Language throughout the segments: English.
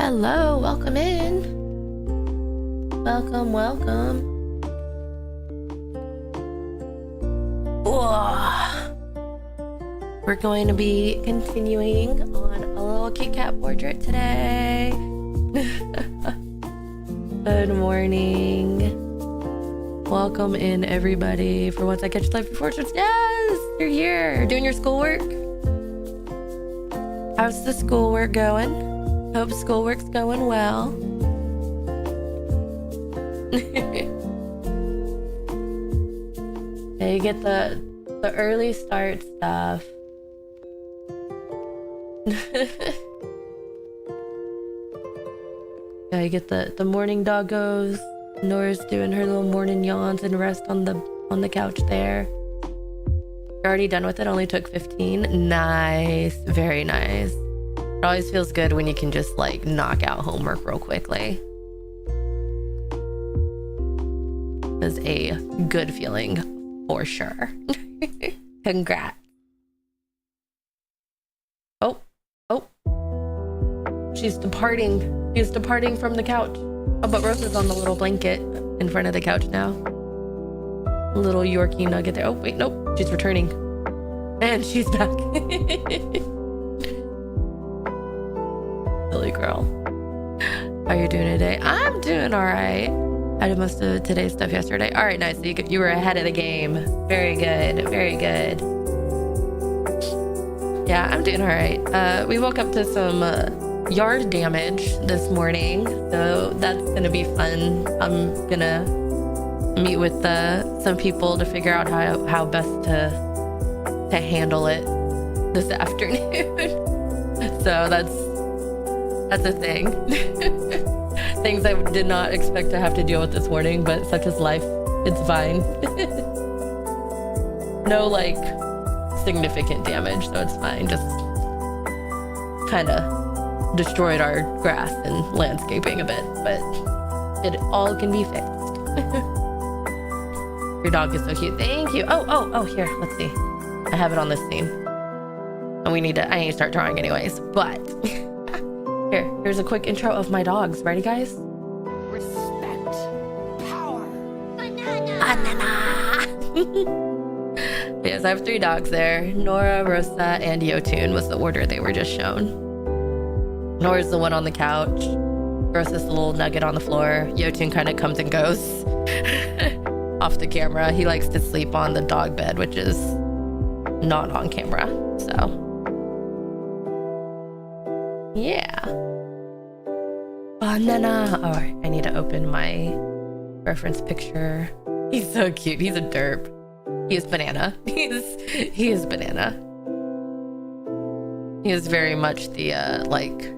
Hello, welcome in. Welcome. Whoa. We're going to be continuing on a little Kit Kat portrait today. Good morning. Welcome in, everybody, for Once I Catch Life Portraits. Yes, you're here. Doing your schoolwork? How's the schoolwork going? Hope schoolwork's going well. Yeah, you get the early start stuff. Yeah, you get the morning doggos. Nora's doing her little morning yawns and rest on the couch there. You're already done with it. Only took 15. Nice, very nice. It always feels good when you can just like knock out homework real quickly. It's a good feeling for sure. Congrats. Oh. She's departing. She's departing from the couch. Oh, but Rosa's on the little blanket in front of the couch now. Little Yorkie nugget there. Oh, wait, nope. She's returning. And she's back. Silly girl. How are you doing today? I'm doing all right. I did most of today's stuff yesterday. All right, nice. So you were ahead of the game. Very good. Very good. Yeah, I'm doing all right. We woke up to some yard damage this morning, so that's gonna be fun. I'm gonna meet with some people to figure out how best to handle it this afternoon. So that's a thing. Things I did not expect to have to deal with this morning, but such is life. It's fine. No like significant damage, so it's fine. Just kind of destroyed our grass and landscaping a bit, but it all can be fixed. Your dog is so cute. Thank you. Oh, here, let's see. I have it on this scene. And I need to start drawing anyways, but here's a quick intro of my dogs. Ready, guys? Respect. Power. Banana. Yes, I have 3 dogs there. Nora, Rosa, and Yotun was the order they were just shown. Nora's the one on the couch. Rosa's the little nugget on the floor. Yotun kind of comes and goes off the camera. He likes to sleep on the dog bed, which is not on camera. So, yeah. Banana. Oh, I need to open my reference picture. He's so cute. He's a derp. He is banana. He is banana. He is very much the like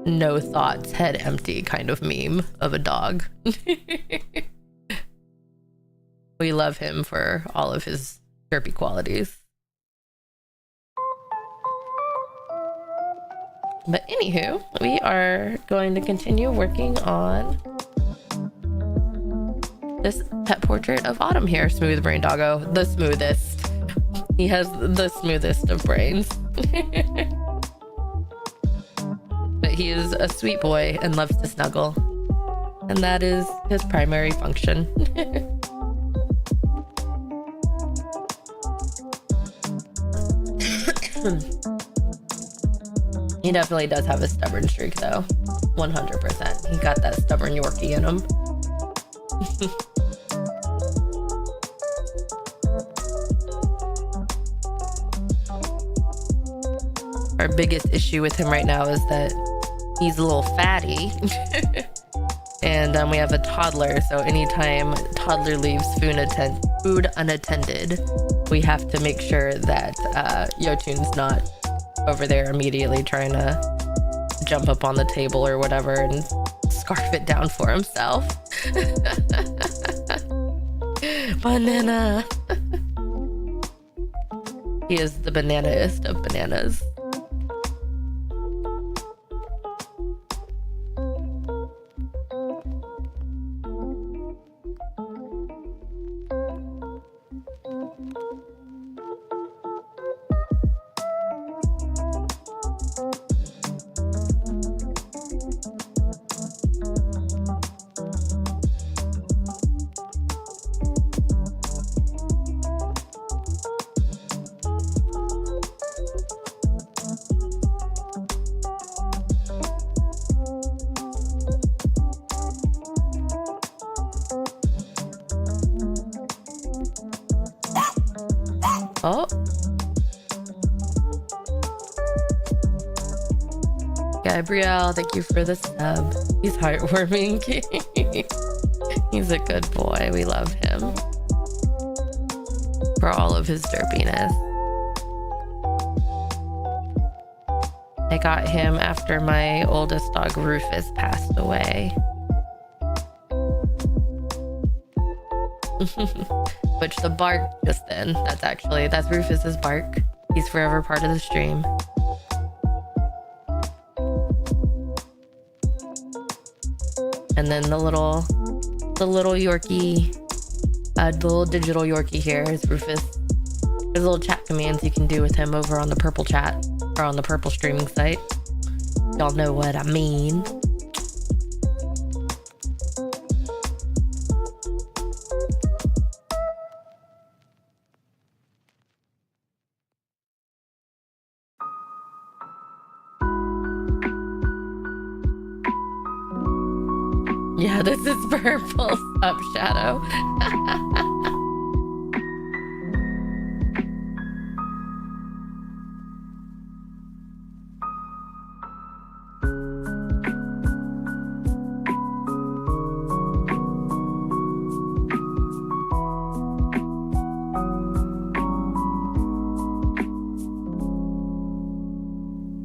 no thoughts, head empty kind of meme of a dog. We love him for all of his derpy qualities. But anywho, we are going to continue working on this pet portrait of Autumn here. Smooth brain doggo, the smoothest. He has the smoothest of brains. But he is a sweet boy and loves to snuggle. And that is his primary function. He definitely does have a stubborn streak though. 100%. He got that stubborn Yorkie in him. Our biggest issue with him right now is that he's a little fatty. And we have a toddler, so anytime toddler leaves food unattended, we have to make sure that Yotun's not over there immediately trying to jump up on the table or whatever and scarf it down for himself. Banana. He is the bananaest of bananas. Oh. Gabrielle, thank you for the sub. He's heartwarming. He's a good boy. We love him for all of his derpiness. I got him after my oldest dog Rufus passed away. Which the bark just then, that's Rufus's bark. He's forever part of the stream. And then the little Yorkie, the little digital Yorkie here is Rufus. There's little chat commands you can do with him over on the Purple chat or on the Purple streaming site. Y'all know what I mean. Yeah, this is Purple Up Shadow.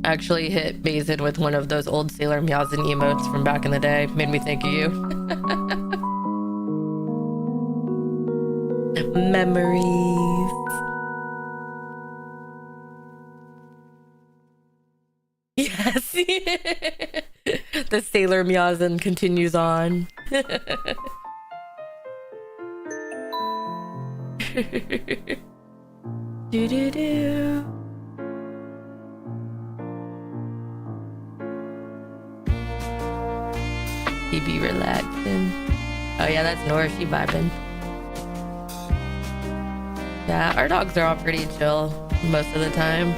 Actually hit Bazin with one of those old Sailor Meowsing emotes from back in the day. Made me think of you. Memories. Yes. The Sailor Meowsing continues on. Do-do-do. He be relaxing. Oh yeah, that's Nora. She vibing. Yeah, our dogs are all pretty chill most of the time.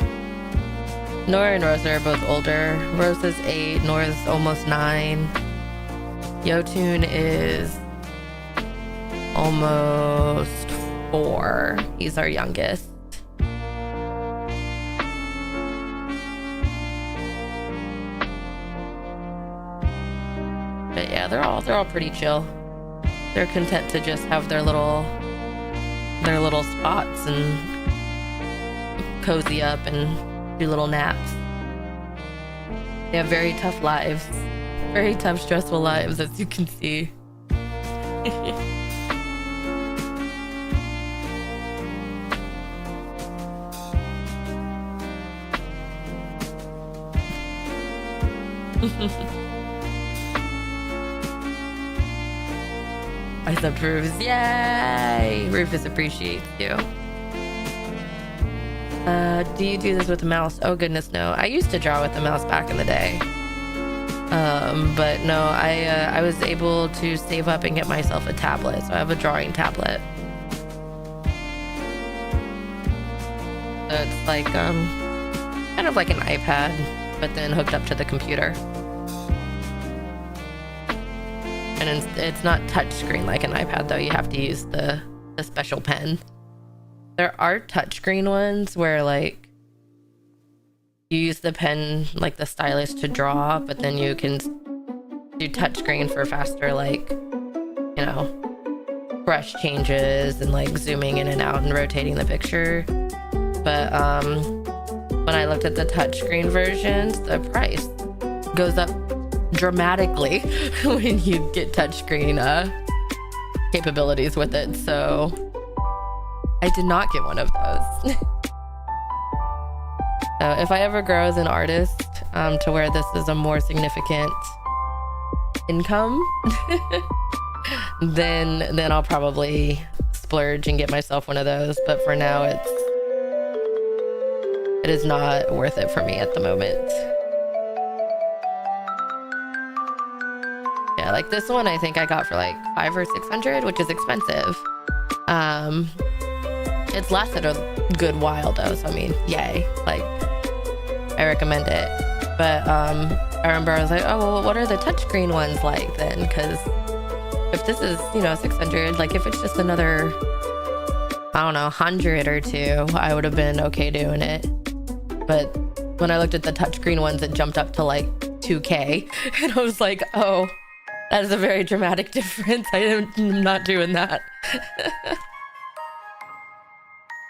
Nora and Rosa are both older. Rosa's 8, Nora's almost 9. Yotun is almost 4. He's our youngest. But yeah, they're all pretty chill. They're content to just have their little spots and cozy up and do little naps. They have very tough lives. Very tough, stressful lives, as you can see. I subbed Rufus. Yay! Rufus appreciates you. Do you do this with a mouse? Oh goodness, no. I used to draw with a mouse back in the day. But no, I was able to save up and get myself a tablet. So I have a drawing tablet. So it's like, kind of like an iPad, but then hooked up to the computer. And it's not touchscreen like an iPad though. You have to use the special pen. There are touchscreen ones where like you use the pen, like the stylus, to draw, but then you can do touchscreen for faster, like, you know, brush changes and like zooming in and out and rotating the picture. But when I looked at the touchscreen versions, the price goes up dramatically when you get touchscreen capabilities with it. So I did not get one of those. So if I ever grow as an artist to where this is a more significant income, then I'll probably splurge and get myself one of those. But for now, it is not worth it for me at the moment. Yeah, like this one I think I got for like $500 or $600, which is expensive. It's lasted a good while though, so I mean, yay. Like, I recommend it. But I remember I was like, oh, well, what are the touchscreen ones like then? Because if this is, you know, $600, like if it's just another I don't know, 100 or two, I would have been okay doing it. But when I looked at the touchscreen ones, it jumped up to like 2K. And I was like, oh, that is a very dramatic difference. I'm not doing that.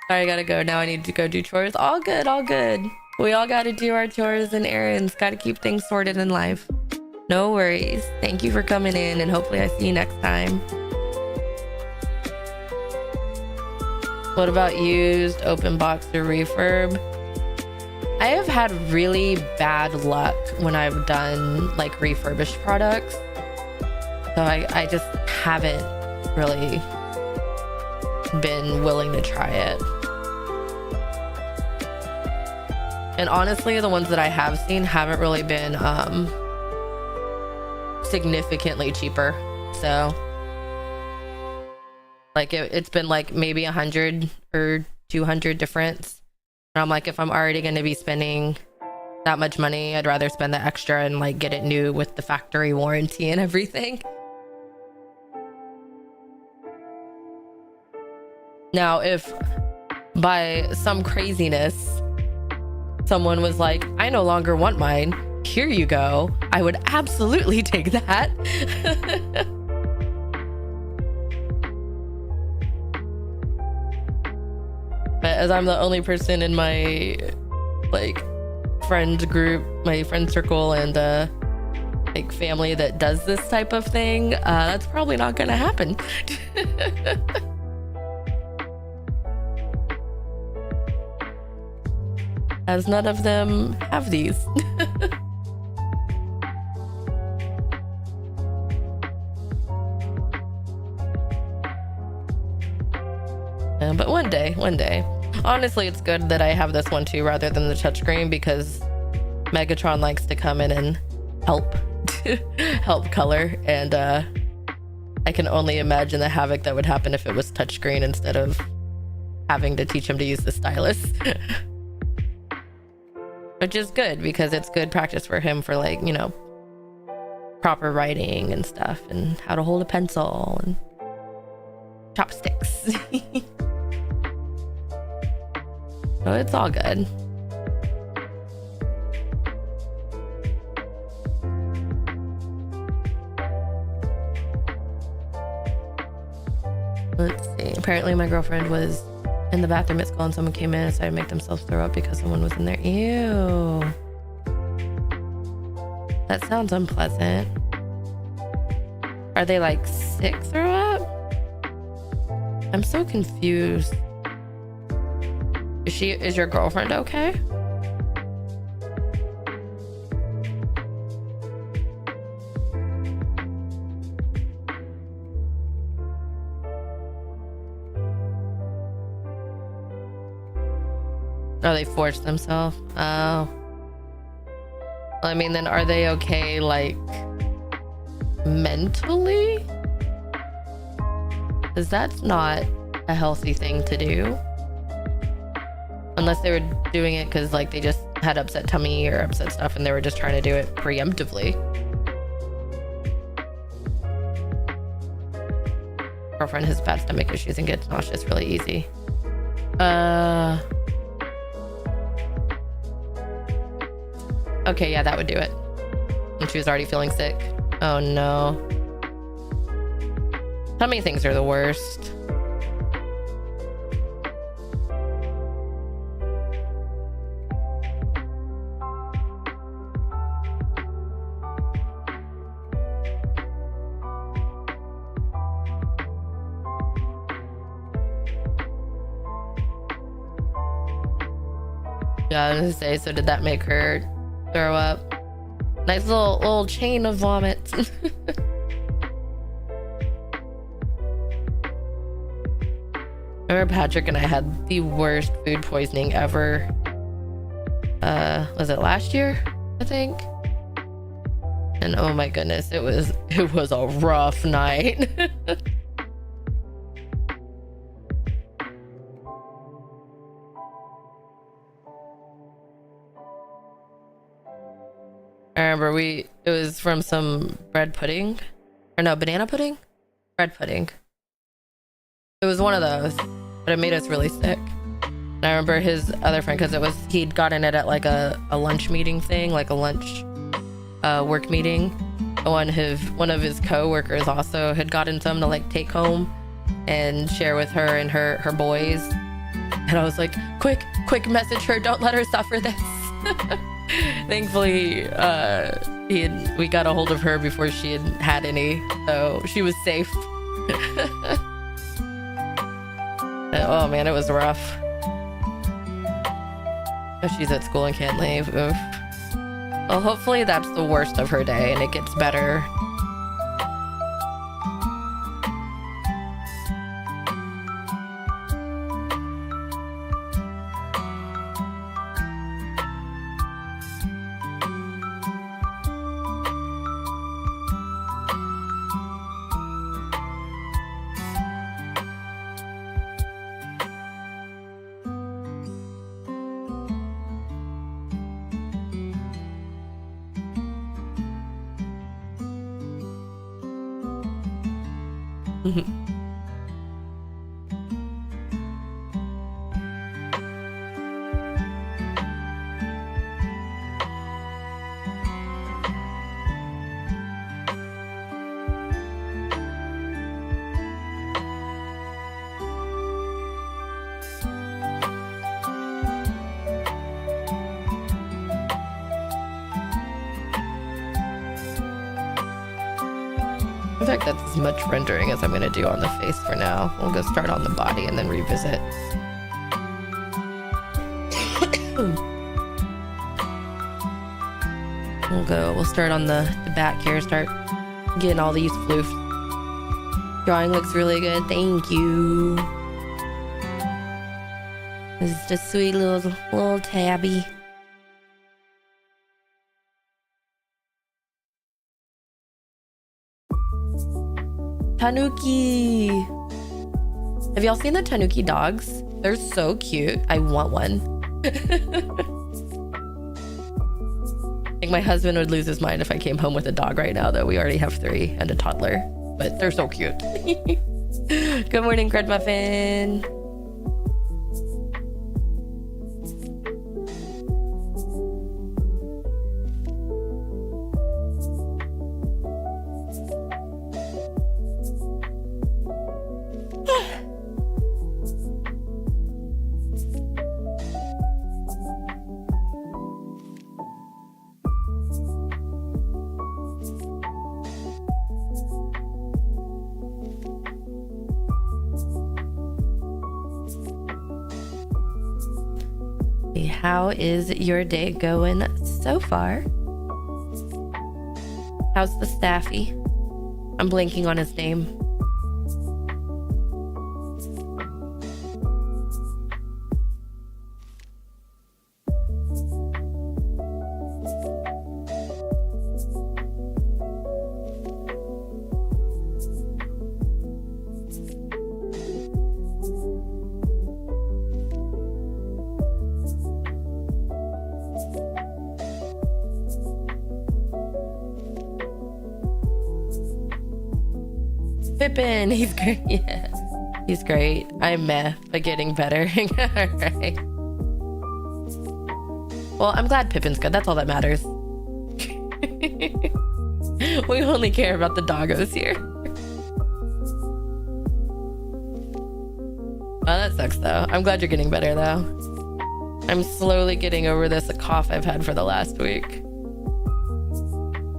Sorry, I gotta go. Now I need to go do chores. All good, all good. We all gotta do our chores and errands. Gotta keep things sorted in life. No worries. Thank you for coming in, and hopefully I see you next time. What about used, open box, or refurb? I have had really bad luck when I've done like refurbished products. So I just haven't really been willing to try it. And honestly, the ones that I have seen haven't really been significantly cheaper. So like it's been like maybe 100 or 200 difference. And I'm like, if I'm already going to be spending that much money, I'd rather spend the extra and like get it new with the factory warranty and everything. Now, if by some craziness someone was like, I no longer want mine, here you go, I would absolutely take that. But as I'm the only person in my like friend group, my friend circle, and like family that does this type of thing, that's probably not gonna happen. As none of them have these. But one day. Honestly, it's good that I have this one too rather than the touchscreen, because Megatron likes to come in and help color, and I can only imagine the havoc that would happen if it was touchscreen instead of having to teach him to use the stylus. Which is good, because it's good practice for him for, like, you know, proper writing and stuff, and how to hold a pencil and chopsticks. So it's all good. Let's see. Apparently my girlfriend was in the bathroom at school and someone came in and decided to make themselves throw up because someone was in there. Ew. That sounds unpleasant. Are they like sick throw up? I'm so confused. Is your girlfriend okay? Oh, they forced themselves. Oh. Well, I mean, then are they okay, like, mentally? Because that's not a healthy thing to do. Unless they were doing it because, like, they just had upset tummy or upset stuff and they were just trying to do it preemptively. Girlfriend has bad stomach issues and gets nauseous really easy. Okay, yeah, that would do it. And she was already feeling sick. Oh no. Tummy things are the worst. Yeah, I was gonna say, so did that make her throw up? Nice little chain of vomits. I remember Patrick and I had the worst food poisoning ever. Was it last year? I think. And oh my goodness, it was a rough night. I remember it was from some bread pudding, or no, banana pudding? Bread pudding. It was one of those. but it made us really sick. And I remember his other friend, because he'd gotten it at like a lunch meeting thing, like a lunch work meeting. One of his co-workers also had gotten some to like take home and share with her and her boys. And I was like, quick message her, don't let her suffer this. Thankfully, we got a hold of her before she had any, so she was safe. Oh man, it was rough. Oh, she's at school and can't leave. Oof. Well, hopefully that's the worst of her day and it gets better. In fact, that's as much rendering as I'm going to do on the face for now. We'll go start on the body and then revisit. We'll start on the back here, start getting all these floofs. Drawing looks really good. Thank you. This is just sweet little tabby. Tanuki! Have y'all seen the Tanuki dogs? They're so cute. I want one. I think my husband would lose his mind if I came home with a dog right now, though. We already have 3 and a toddler. But they're so cute. Good morning, Crud Muffin. How is your day going so far? How's the staffy? I'm blanking on his name. Pippin, he's great. Yeah, he's great. I'm meh, but getting better. All right. Well, I'm glad Pippin's good. That's all that matters. We only care about the doggos here. Oh, that sucks though. I'm glad you're getting better though. I'm slowly getting over this cough I've had for the last week.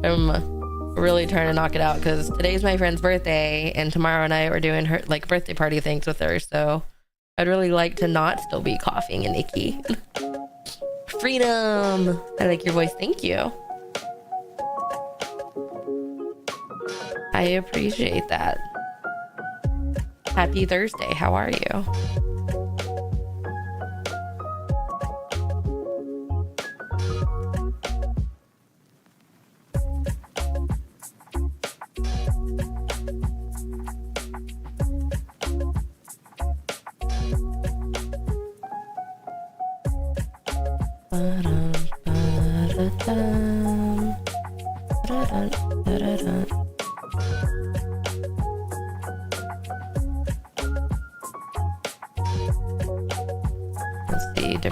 I'm really trying to knock it out because today's my friend's birthday and tomorrow night we're doing her like birthday party things with her, so I'd really like to not still be coughing and icky. Freedom! I like your voice. Thank you. I appreciate that. Happy Thursday. How are you?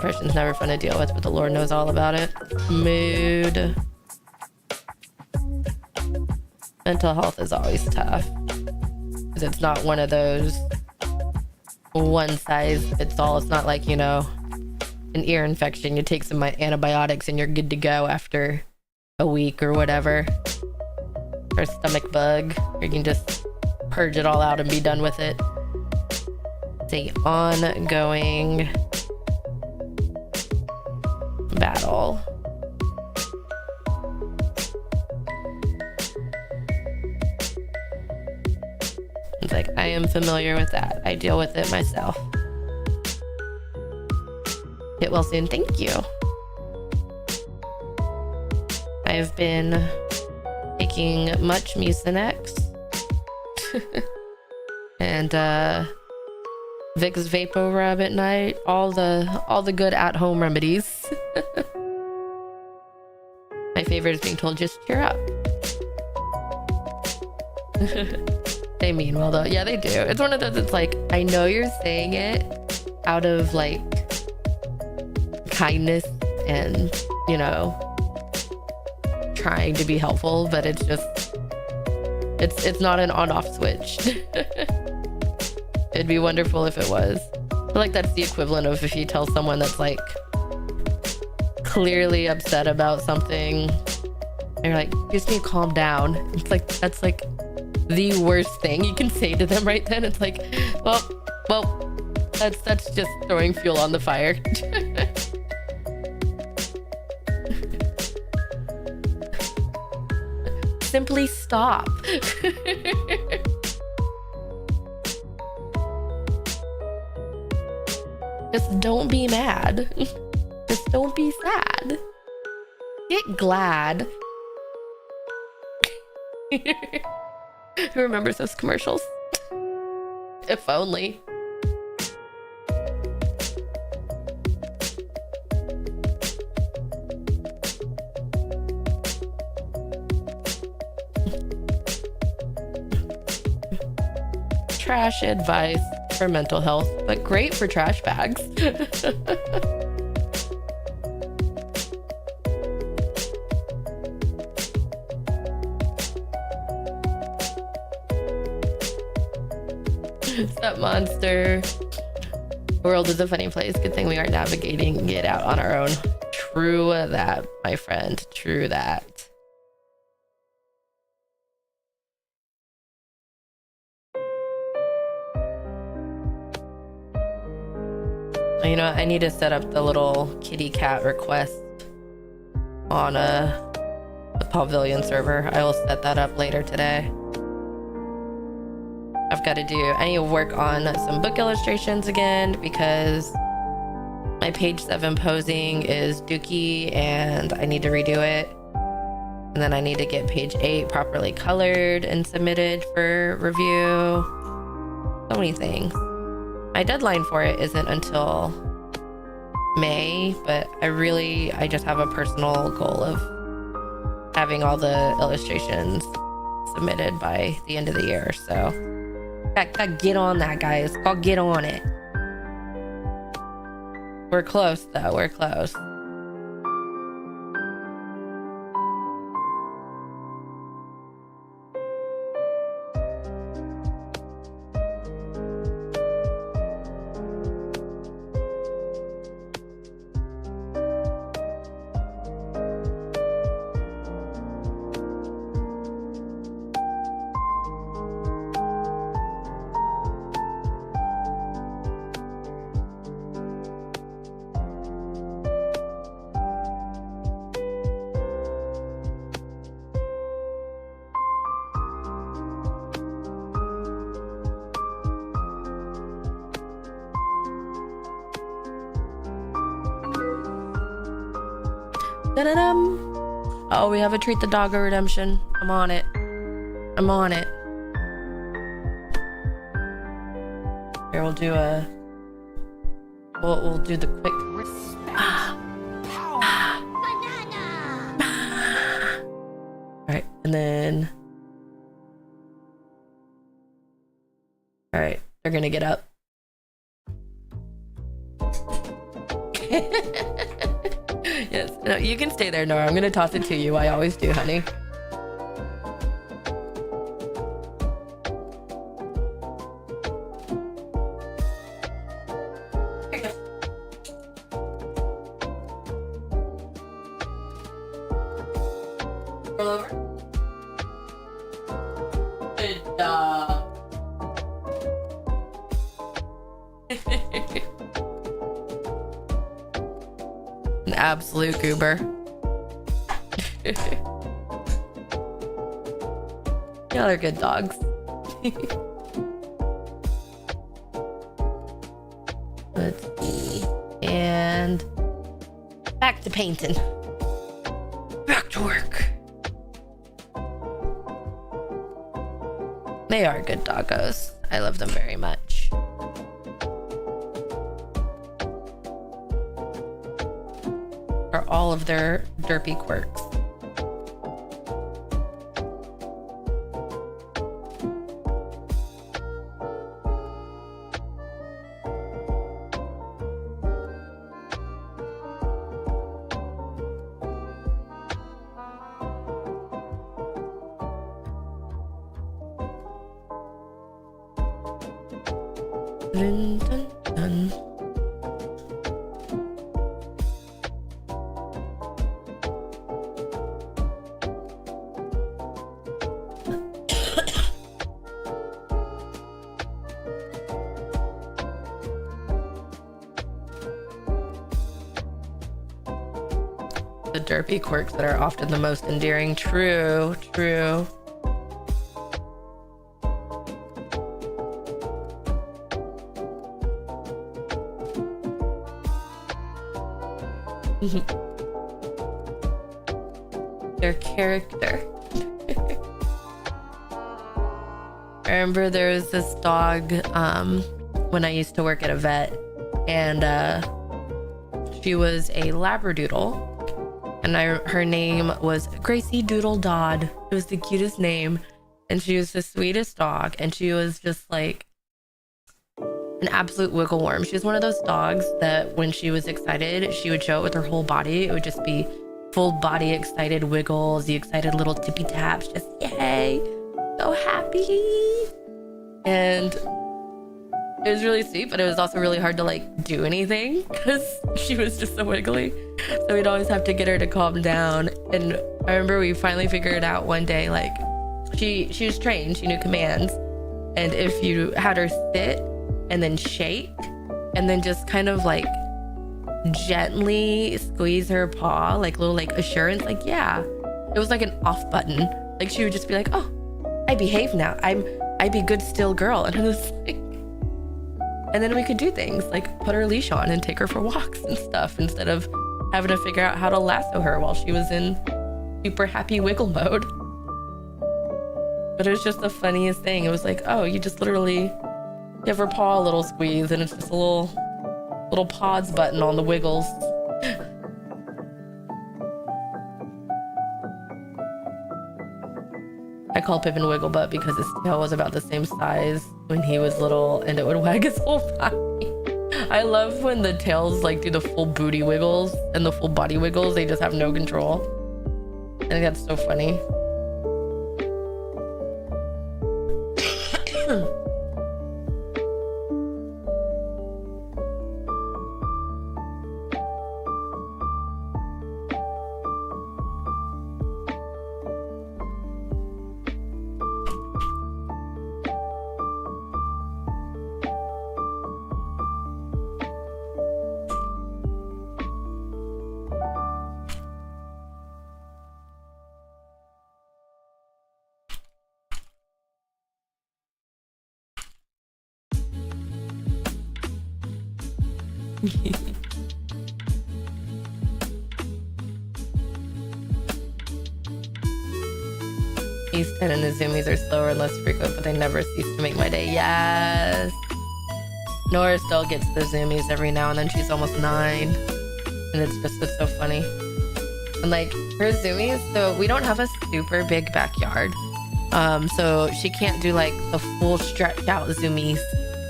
depression's never fun to deal with, but the Lord knows all about it. Mood. Mental health is always tough. Because it's not one of those one size fits all. It's not like, you know, an ear infection. You take some antibiotics and you're good to go after a week or whatever. Or a stomach bug. Or you can just purge it all out and be done with it. It's a ongoing battle. It's like, I am familiar with that. I deal with it myself. Get well soon. Thank you. I've been taking much Mucinex and Vicks Vapo Rub at night. All the good at-home remedies. My favorite is being told, just cheer up. They mean well though. Yeah, they do. It's one of those, it's like, I know you're saying it out of like kindness and, you know, trying to be helpful, but it's just, it's not an on-off switch. It'd be wonderful if it was. I feel like that's the equivalent of if you tell someone that's like clearly upset about something and you're like, you just need to calm down. It's like, that's like the worst thing you can say to them right then. It's like, well, that's just throwing fuel on the fire. Simply stop. Just don't be mad. Just don't be sad. Get glad. Who remembers those commercials? If only. Trash advice for mental health, but great for trash bags. That monster. The world is a funny place. Good thing we are navigating it out on our own. True that, my friend. True that. You know, I need to set up the little kitty cat request on the Pavilion server. I will set that up later today. I need to work on some book illustrations again because my page 7 posing is dookie and I need to redo it. And then I need to get page 8 properly colored and submitted for review. So many things. My deadline for it isn't until May, but I just have a personal goal of having all the illustrations submitted by the end of the year. So gotta get on that, guys. I'll get on it. We're close though. We're close. Oh, we have a Treat the Doggo redemption. I'm on it. I'm on it. Here, we'll do we'll do the quick. Respect. Power. Banana. All right, and then. All right, they're gonna get up. Yes. No, you can stay there, Nora. I'm gonna toss it to you. I always do, honey. Roll over. Good job. An absolute goober. Y'all are good dogs. Let's see. And back to painting. Back to work. They are good doggos. I love them very much. For all of their derpy quirks. Dun, dun, dun. The derpy quirks that are often the most endearing. True, true. Their character. I remember there was this dog when I used to work at a vet, and she was a Labradoodle, and her name was Gracie Doodle Dodd. It was the cutest name, and she was the sweetest dog, and she was just like an absolute wiggle worm. She was one of those dogs that when she was excited, she would show it with her whole body. It would just be full body excited wiggles, the excited little tippy taps, just yay, so happy. And it was really sweet, but it was also really hard to like do anything because she was just so wiggly. So we'd always have to get her to calm down. And I remember we finally figured out one day, like she was trained, she knew commands. And if you had her sit and then shake and then just kind of like gently squeeze her paw, like little like assurance, like yeah, it was like an off button. Like she would just be like, oh, I behave now, I be good still girl. And it was like, and then we could do things like put her leash on and take her for walks and stuff instead of having to figure out how to lasso her while she was in super happy wiggle mode. But it was just the funniest thing. It was like, oh, you just literally give her paw a little squeeze and it's just a little pause button on the wiggles. I call Pippin Wigglebutt because his tail was about the same size when he was little and it would wag his whole body. I love when the tails like do the full booty wiggles and the full body wiggles. They just have no control. I think that's so funny. East 10 and the Zoomies are slower and less frequent, but they never cease to make my day. Yes. Nora still gets the Zoomies every now and then. She's almost 9. And it's so funny. And like her Zoomies, so we don't have a super big backyard. So she can't do like the full stretched out Zoomies.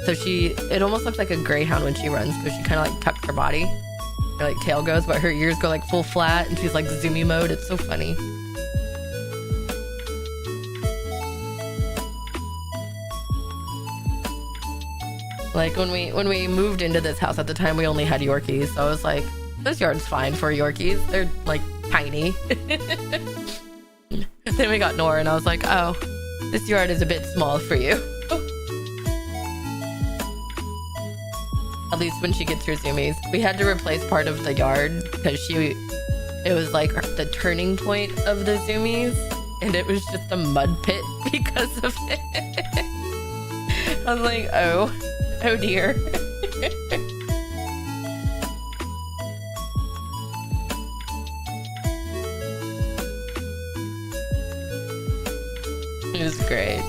So it almost looks like a greyhound when she runs because she kind of like tucks her body. her like tail goes, but her ears go like full flat and she's like zoomy mode. It's so funny. Like when we moved into this house at the time, we only had Yorkies, so I was like, this yard's fine for Yorkies. They're like tiny. Then we got Nora and I was like, oh, this yard is a bit small for you. At least when she gets her zoomies. We had to replace part of the yard because it was like the turning point of the zoomies and it was just a mud pit because of it. I was like, oh dear. It was great.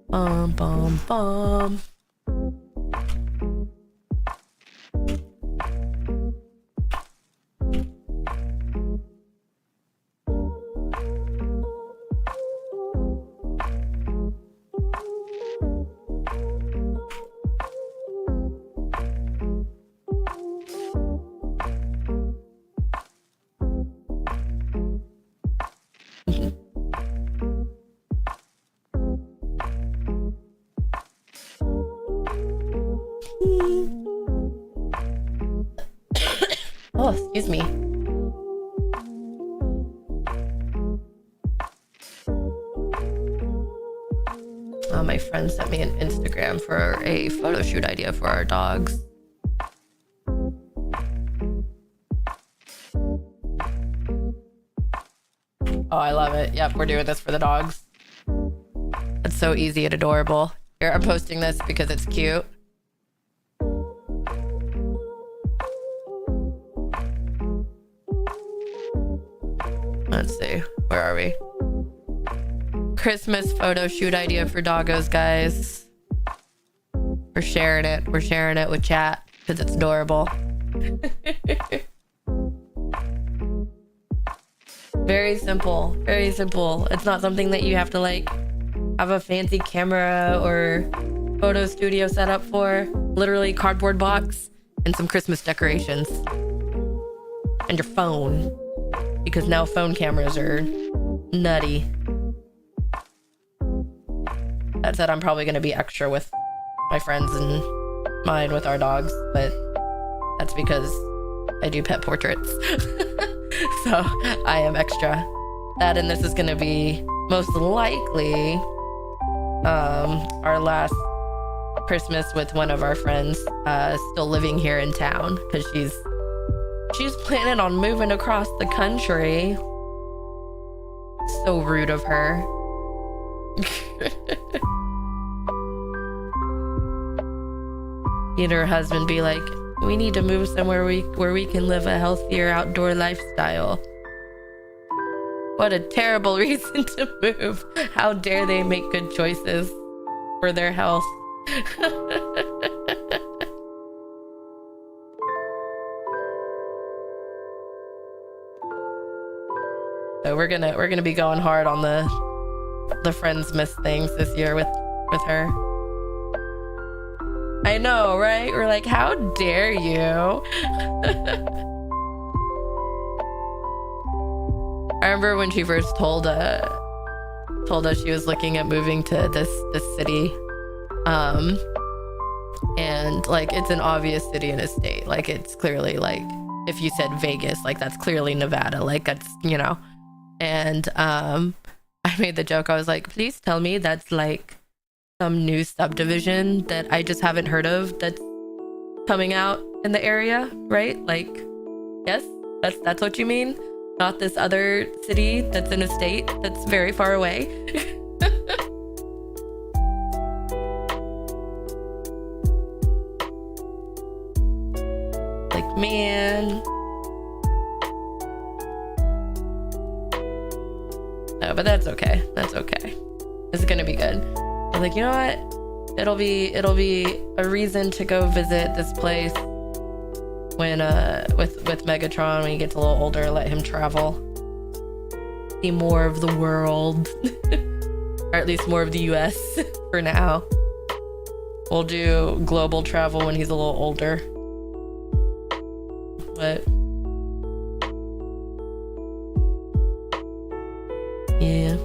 Bum bum bum. Oh, excuse me. My friend sent me an Instagram for a photo shoot idea for our dogs. Oh, I love it. Yep, we're doing this for the dogs. It's so easy and adorable. Here, I'm posting this because it's cute. Let's see. Where are we? Christmas photo shoot idea for doggos, guys. We're sharing it. We're sharing it with chat because it's adorable. Very simple. Very simple. It's not something that you have to like have a fancy camera or photo studio set up for. Literally cardboard box and some Christmas decorations. And your phone. Because now phone cameras are nutty. That said, I'm probably going to be extra with my friends and mine with our dogs, but that's because I do pet portraits. So I am extra. That and this is going to be most likely our last Christmas with one of our friends still living here in town because she's planning on moving across the country. So rude of her. And her husband be like, we need to move somewhere where we can live a healthier outdoor lifestyle. What a terrible reason to move. How dare they make good choices for their health. So we're gonna be going hard on the Friendsmas things this year with her. I know, right? We're like, how dare you? I remember when she first told us she was looking at moving to this city, and like it's an obvious city in a state. Like it's clearly like if you said Vegas, like that's clearly Nevada. Like that's, you know. And I made the joke. I was like, please tell me that's like some new subdivision that I just haven't heard of that's coming out in the area, right? Like, yes, that's what you mean? Not this other city that's in a state that's very far away. Like, man. No, but that's okay. That's okay. It's gonna be good. I was like, you know what? it'll be a reason to go visit this place when with Megatron when he gets a little older. Let him travel, see more of the world, or at least more of the US for now. We'll do global travel when he's a little older. But yeah.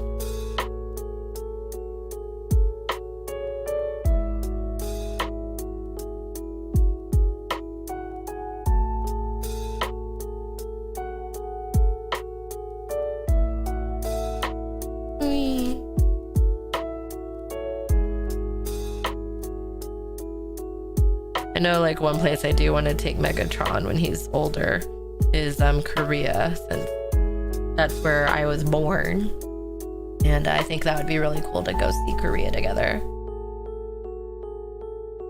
I know, like, one place I do want to take Megatron when he's older is Korea, since that's where I was born, and I think that would be really cool to go see Korea together.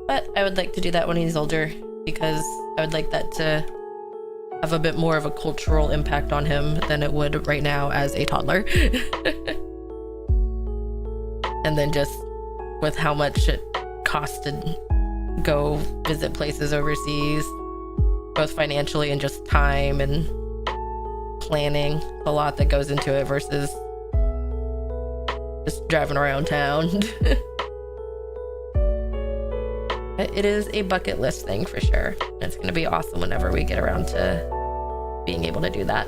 But I would like to do that when he's older, because I would like that to have a bit more of a cultural impact on him than it would right now as a toddler. And then just with how much it costs to go visit places overseas, both financially and just time and planning, a lot that goes into it versus just driving around town. It is a bucket list thing for sure. It's going to be awesome whenever we get around to being able to do that.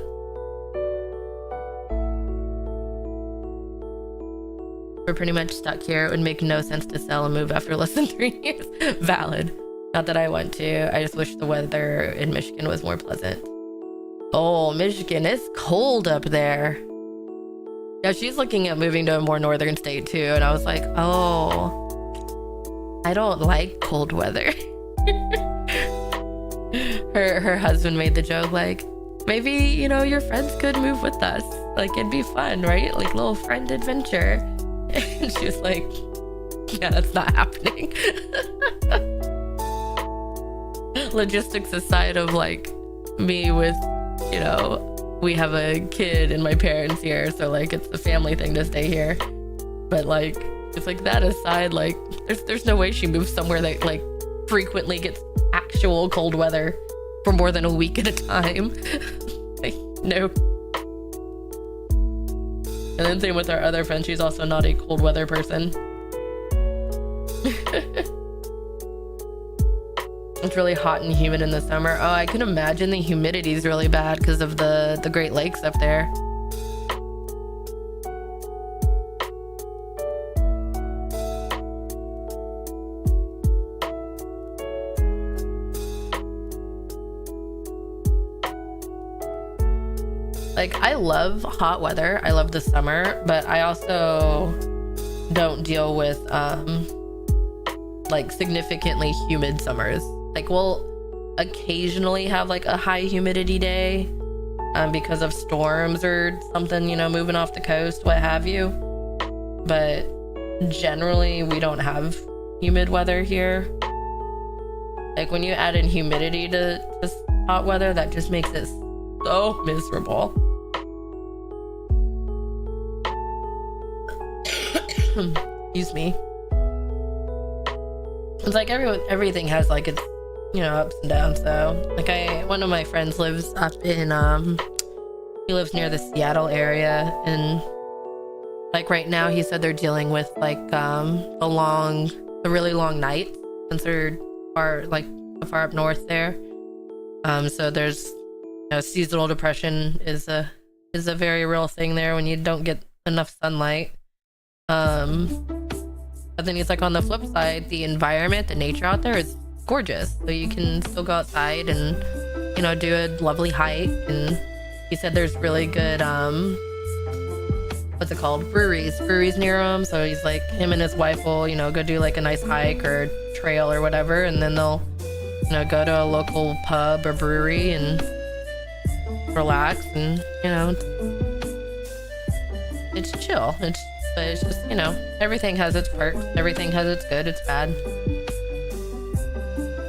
We're pretty much stuck here. It would make no sense to sell and move after less than 3 years. Valid. Not that I want to. I just wish the weather in Michigan was more pleasant. Oh, Michigan, it's cold up there. Yeah, she's looking at moving to a more northern state too. And I was like, oh, I don't like cold weather. Her husband made the joke, like, maybe, you know, your friends could move with us. Like, it'd be fun, right? Like, little friend adventure. And she was like, yeah, that's not happening. Logistics aside of, like, me with, you know, we have a kid and my parents here, so, like, it's the family thing to stay here. But, like, just like that aside, like, there's no way she moves somewhere that, like, frequently gets actual cold weather for more than a week at a time. Like, no. And then same with our other friend, she's also not a cold weather person. It's really hot and humid in the summer. Oh, I can imagine the humidity is really bad because of the Great Lakes up there. Like, I love hot weather. I love the summer, but I also don't deal with like significantly humid summers. Like, we'll occasionally have like a high humidity day because of storms or something, you know, moving off the coast, what have you. But generally we don't have humid weather here. Like, when you add in humidity to hot weather, that just makes it so miserable. Excuse me. It's like everything has like its, you know, ups and downs. So like, one of my friends lives up in he lives near the Seattle area, and like right now he said they're dealing with like the really long nights since they're far up north there. So there's, you know, seasonal depression is a very real thing there when you don't get enough sunlight. But then it's like, on the flip side, the environment, the nature out there is gorgeous. So you can still go outside and, you know, do a lovely hike. And he said there's really good, what's it called? Breweries near him. So he's like, him and his wife will, you know, go do like a nice hike or trail or whatever. And then they'll, you know, go to a local pub or brewery and relax. And, you know, it's chill. But it's just, you know, everything has its perks. Everything has its good, its bad.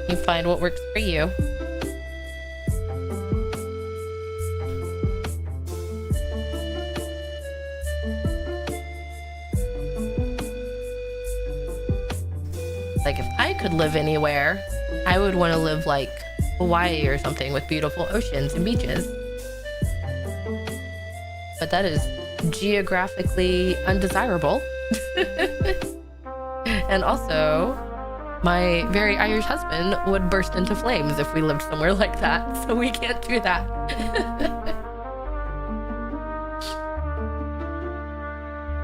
You find what works for you. Like, if I could live anywhere, I would want to live like Hawaii or something with beautiful oceans and beaches. But that is geographically undesirable. And also, my very Irish husband would burst into flames if we lived somewhere like that. So we can't do that.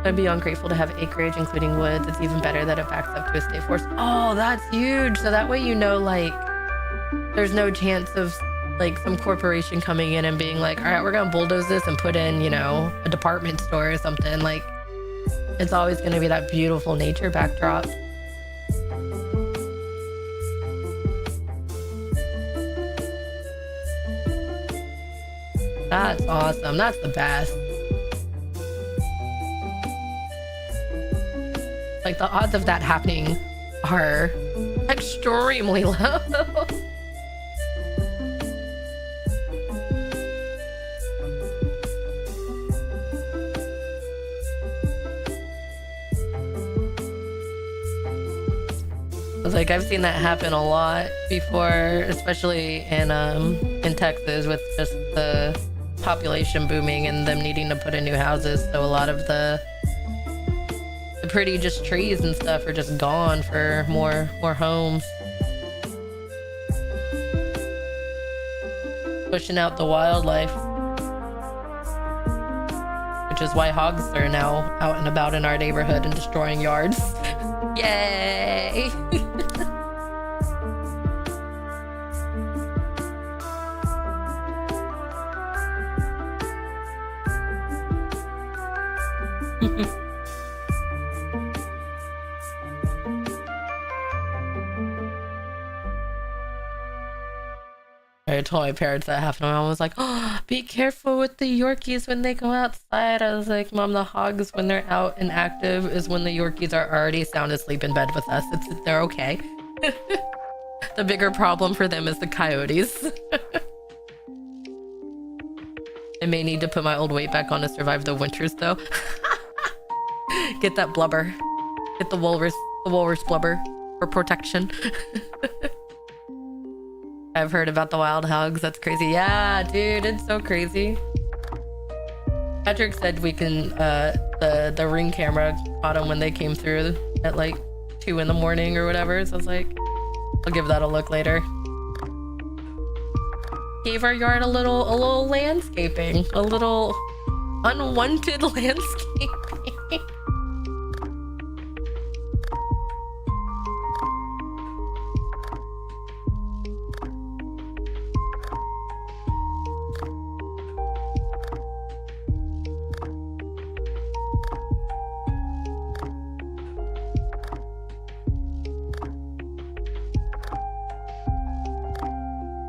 I'd be ungrateful to have acreage, including woods. It's even better that it backs up to a state forest. Oh, that's huge. So that way, you know, like, there's no chance of like some corporation coming in and being like, all right, we're gonna bulldoze this and put in, you know, a department store or something. Like, it's always gonna be that beautiful nature backdrop. That's awesome. That's the best. Like, the odds of that happening are extremely low. Like, I've seen that happen a lot before, especially in Texas, with just the population booming and them needing to put in new houses. So a lot of the pretty just trees and stuff are just gone for more homes. Pushing out the wildlife. Which is why hogs are now out and about in our neighborhood and destroying yards. Yay! I told my parents that happened. My mom was like, oh, be careful with the Yorkies when they go outside. I was like, Mom, the hogs, when they're out and active, is when the Yorkies are already sound asleep in bed with us. They're okay. The bigger problem for them is the coyotes. I may need to put my old weight back on to survive the winters, though. Get that blubber. Get the walrus blubber for protection. I've heard about the wild hogs. That's crazy. Yeah, dude, it's so crazy. Patrick said we can, the Ring camera caught them when they came through at like 2 in the morning or whatever. So I was like, I'll give that a look later. Gave our yard a little landscaping, a little unwanted landscaping.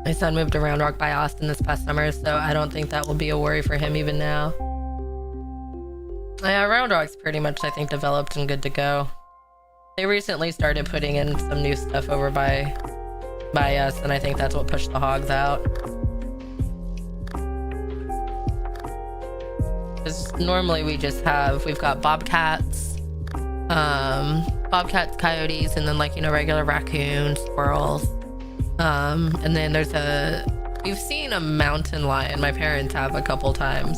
My son moved to Round Rock by Austin this past summer, so I don't think that will be a worry for him even now. Yeah, Round Rock's pretty much, I think, developed and good to go. They recently started putting in some new stuff over by us, and I think that's what pushed the hogs out. Because normally we've got bobcats, coyotes, and then, like, you know, regular raccoons, squirrels. And then we've seen a mountain lion. My parents have a couple times,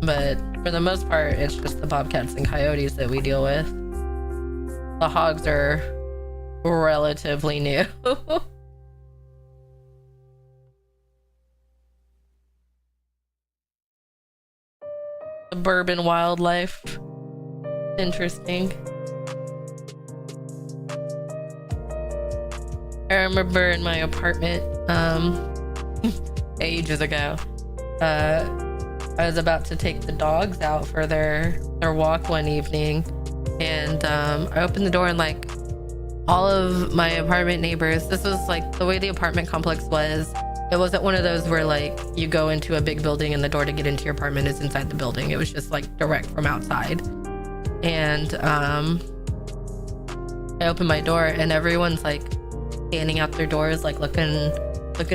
but for the most part, it's just the bobcats and coyotes that we deal with. The hogs are relatively new. Suburban wildlife. Interesting. I remember in my apartment, ages ago, I was about to take the dogs out for their walk one evening, and I opened the door, and like all of my apartment neighbors, this was like the way the apartment complex was. It wasn't one of those where like you go into a big building and the door to get into your apartment is inside the building. It was just like direct from outside. And I opened my door and everyone's like standing out their doors, like looking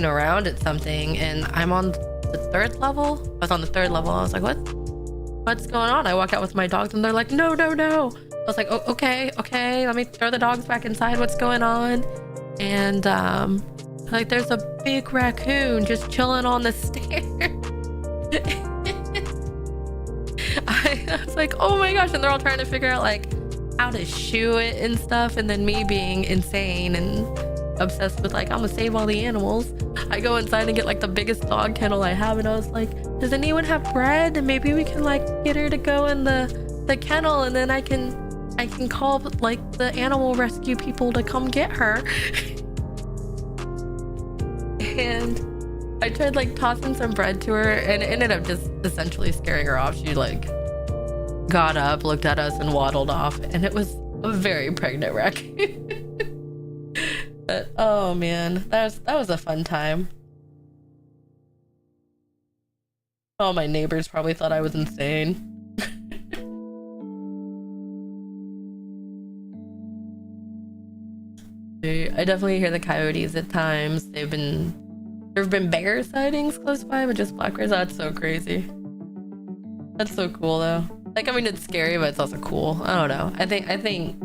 around at something. And I'm on the third level. I was on the third level. I was like, what's going on? I walk out with my dogs and they're like, no, was like, oh, okay, let me throw the dogs back inside. What's going on? And like, there's a big raccoon just chilling on the stairs. I was like, oh my gosh. And they're all trying to figure out like how to shoo it and stuff. And then me being insane and obsessed with like, I'm gonna save all the animals, I go inside and get like the biggest dog kennel I have. And I was like, does anyone have bread? And maybe we can like get her to go in the kennel, and then I can call like the animal rescue people to come get her. And I tried like tossing some bread to her, and it ended up just essentially scaring her off. She like got up, looked at us, and waddled off. And it was a very pregnant raccoon. But oh man, that was a fun time. Oh, my neighbors probably thought I was insane. I definitely hear the coyotes at times. There have been bear sightings close by, but just black bears. That's so crazy. That's so cool though. Like, I mean, it's scary, but it's also cool. I don't know. I think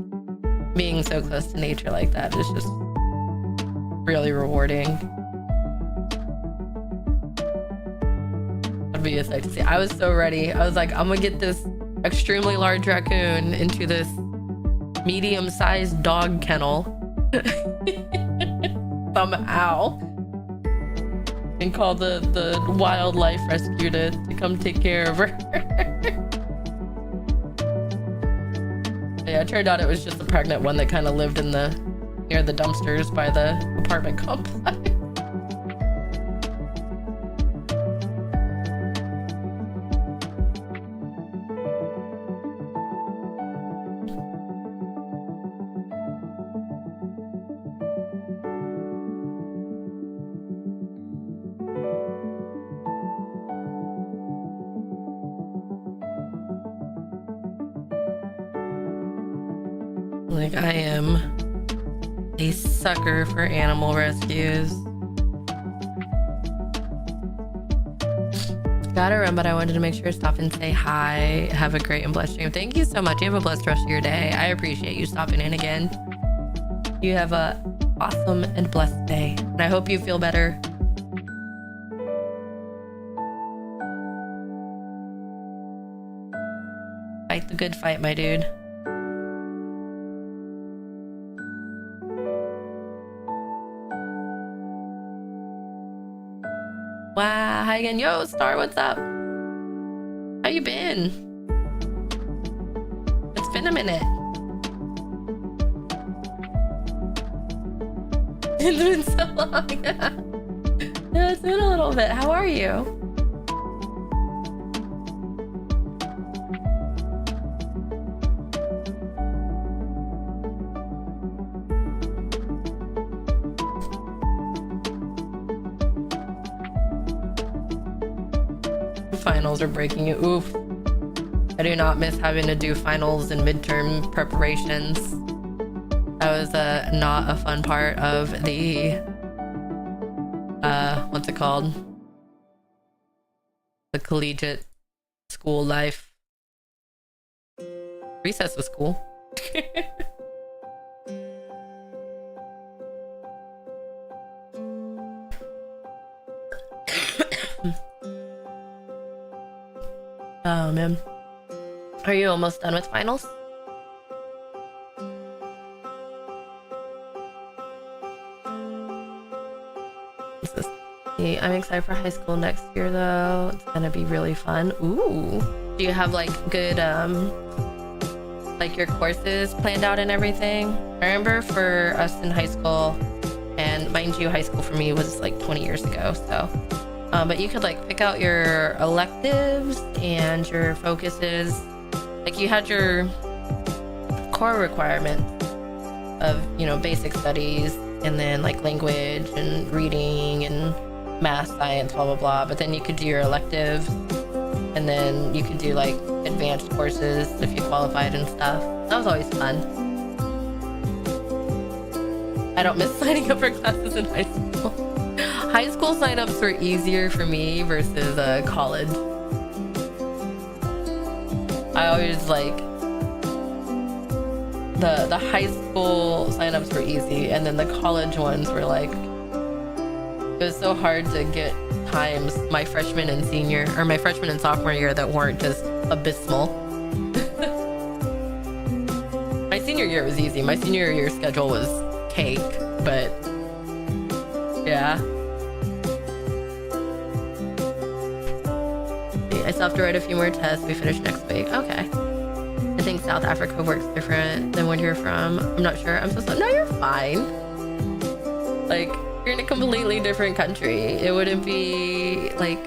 being so close to nature like that is just really rewarding. That'd be a sight to see. I was so ready. I was like, I'm gonna get this extremely large raccoon into this medium-sized dog kennel somehow, and call the wildlife rescue to come take care of her. Yeah, it turned out it was just a pregnant one that kind of lived in near the dumpsters by the apartment complex. Like, I am a sucker for animal rescues. Gotta run, but I wanted to make sure to stop and say hi. Have a great and blessed stream. Thank you so much. You have a blessed rest of your day. I appreciate you stopping in again. You have a awesome and blessed day, and I hope you feel better. Fight the good fight, my dude. Wow, hi again. Yo, Star, what's up? How you been? It's been a minute. It's been so long. Yeah, it's been a little bit. How are you? Finals are breaking you. Oof. I do not miss having to do finals and midterm preparations. That was not a fun part of the what's it called? The collegiate school life. Recess was cool. Oh man. Are you almost done with finals? I'm excited for high school next year though. It's gonna be really fun. Ooh. Do you have like good like your courses planned out and everything? I remember for us in high school, and mind you, high school for me was like 20 years ago, so but you could like pick out your electives and your focuses. Like, you had your core requirements of, you know, basic studies, and then like language and reading and math, science, blah blah blah. But then you could do your electives, and then you could do like advanced courses if you qualified and stuff. That was always fun. I don't miss signing up for classes in high school. High school signups were easier for me versus college. I always like the high school signups were easy, and then the college ones were like, it was so hard to get times my freshman and sophomore year that weren't just abysmal. My senior year was easy. My senior year schedule was cake, but yeah. I still have to write a few more tests. We finish next week. Okay. I think South Africa works different than where you're from. I'm not sure. I'm supposed to. No, you're fine. Like, you're in a completely different country. It wouldn't be like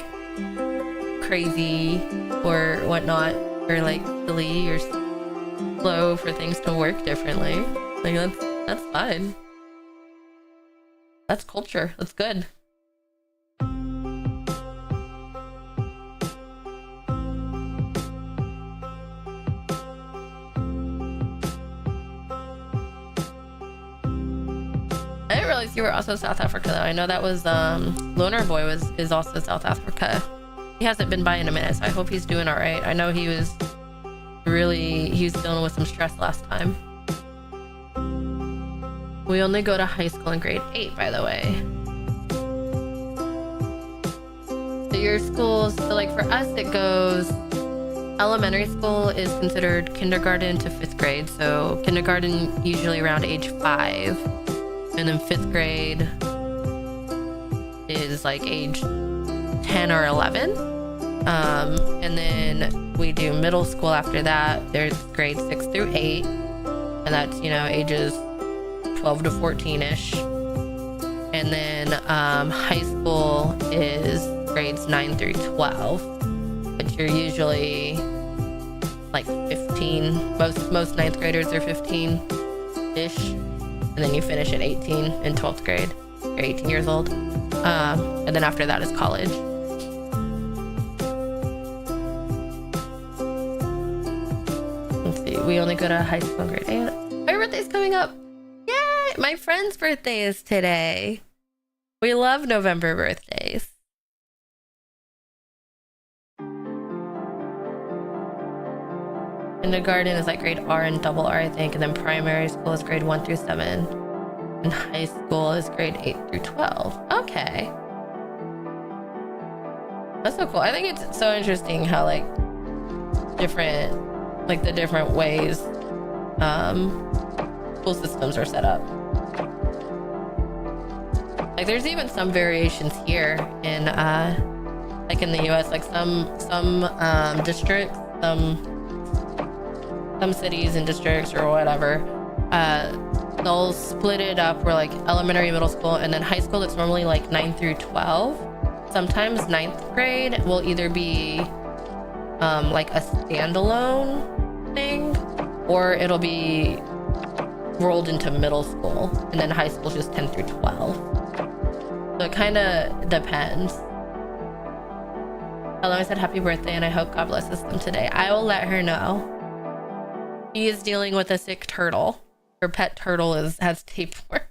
crazy or whatnot, or like silly or slow for things to work differently. Like, that's fine. That's culture. That's good. I didn't realize you were also South Africa though. I know that was Loner Boy is also South Africa. He hasn't been by in a minute, so I hope he's doing all right. I know he was dealing with some stress last time. We only go to high school in grade 8, by the way. So your schools, so like for us it goes, elementary school is considered kindergarten to 5th grade. So kindergarten usually around age 5. And then 5th grade is like age 10 or 11. And then we do middle school after that. There's grade 6 through 8. And that's, you know, ages 12 to 14-ish. And then high school is grades 9 through 12. But you're usually like 15. Most 9th graders are 15-ish. And then you finish at 18 in 12th grade. You're 18 years old. And then after that is college. Let's see. We only go to high school in grade 8. My birthday's coming up. Yay! My friend's birthday is today. We love November birthdays. Kindergarten is like grade R and double R, I think, and then primary school is grade 1 through 7, and high school is grade 8 through 12. Okay, that's so cool. I think it's so interesting how like the different ways school systems are set up. Like there's even some variations here in like in the US, like some districts, some cities and districts or whatever, they'll split it up where like elementary, middle school, and then high school, it's normally like 9 through 12. Sometimes 9th grade will either be like a standalone thing, or it'll be rolled into middle school, and then high school is just 10 through 12. So it kind of depends. Hello, said happy birthday, and I hope God blesses them today. I will let her know. She is dealing with a sick turtle. Her pet turtle has tapeworm.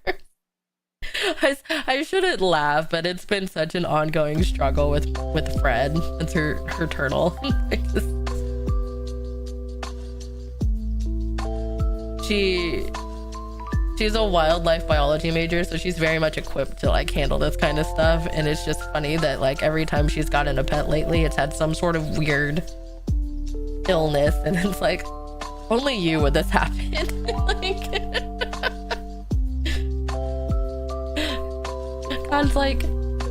I shouldn't laugh, but it's been such an ongoing struggle with Fred. It's her turtle. She's a wildlife biology major, so she's very much equipped to like handle this kind of stuff. And it's just funny that like every time she's gotten a pet lately, it's had some sort of weird illness, and it's like, only you would this happen. Like, God's like,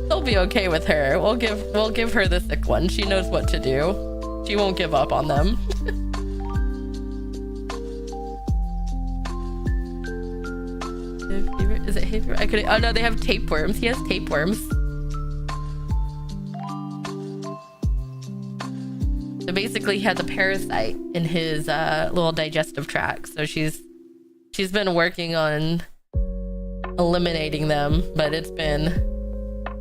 they'll be okay with her. We'll give her the sick one. She knows what to do. She won't give up on them. Is it hay fever? Oh no, they have tapeworms. He has tapeworms. So basically he has a parasite in his little digestive tract. So she's been working on eliminating them, but it's been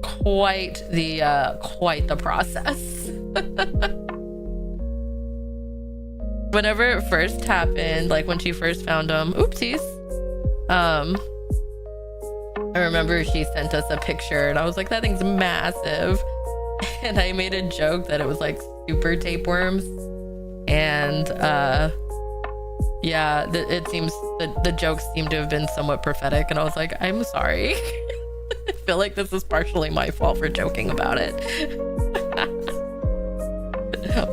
quite the process. Whenever it first happened, like when she first found him, oopsies. I remember she sent us a picture and I was like, that thing's massive. And I made a joke that it was like super tapeworms. And Yeah, it seems that the jokes seem to have been somewhat prophetic, and I was like, I'm sorry. I feel like this is partially my fault for joking about it.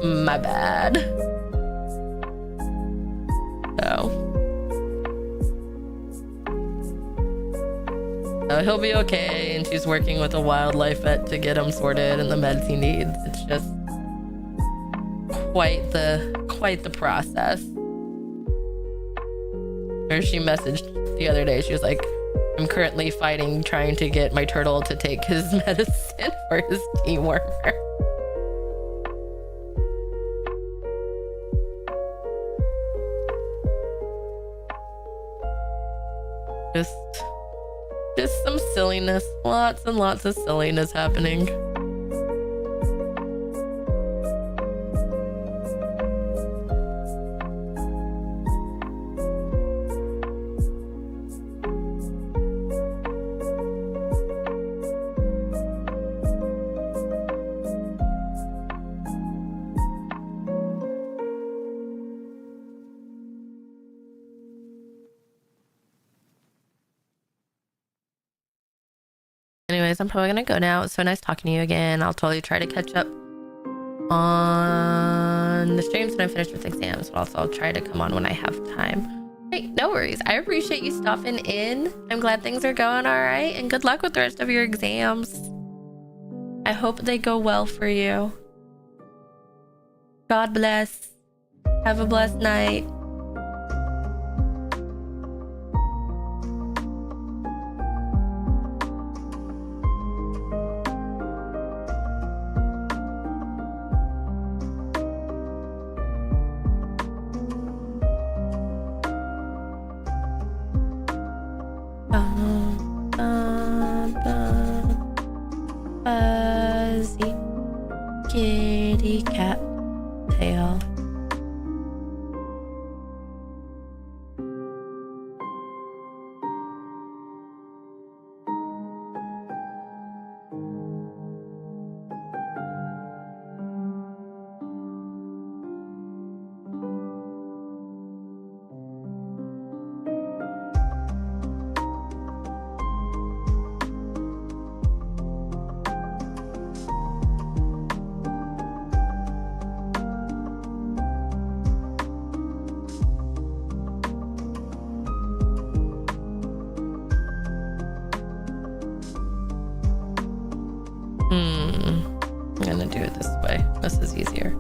My bad. So he'll be okay, and she's working with a wildlife vet to get him sorted and the meds he needs. It's just quite the process. Or she messaged the other day, she was like, I'm currently trying to get my turtle to take his medicine for his dewormer. Just some silliness, lots and lots of silliness happening. Anyways, I'm probably gonna go now. It's so nice talking to you again. I'll totally try to catch up on the streams when I'm finished with exams, but also I'll try to come on when I have time. Hey, no worries. I appreciate you stopping in. I'm glad things are going all right, and good luck with the rest of your exams. I hope they go well for you. God bless. Have a blessed night. Fuzzy kitty cat tail. I'm gonna do it this way. This is easier.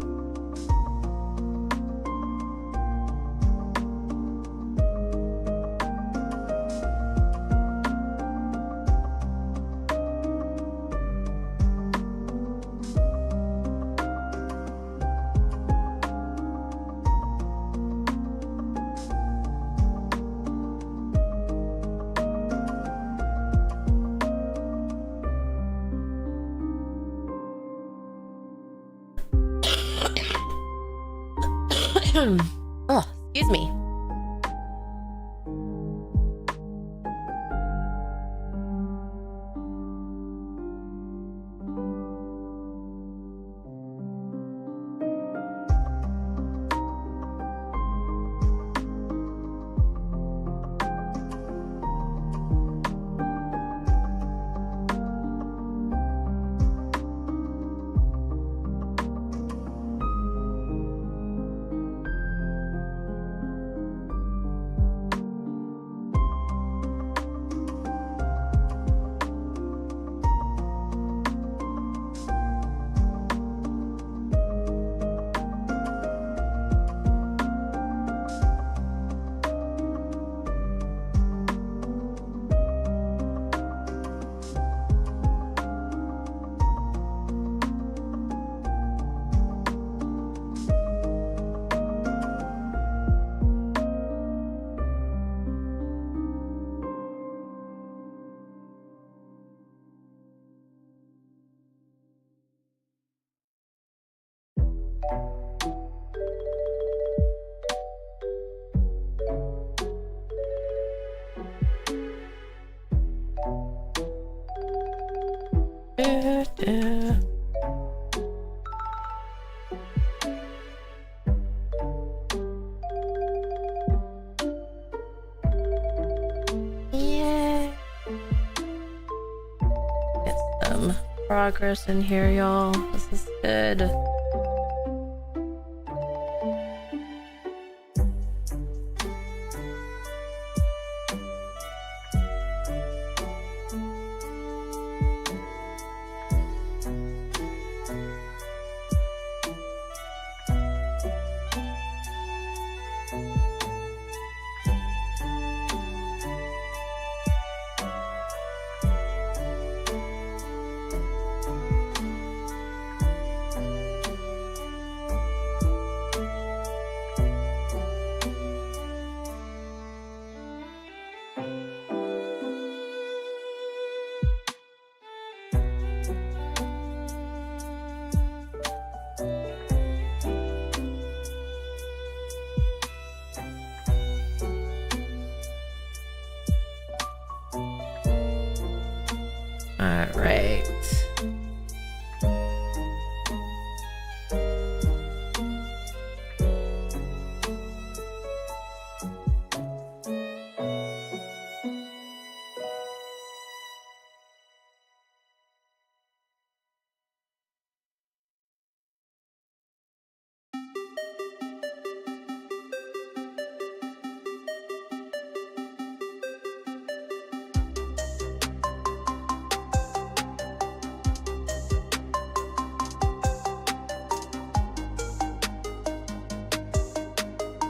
Oh, excuse me. progress in here, y'all. This is good. All right.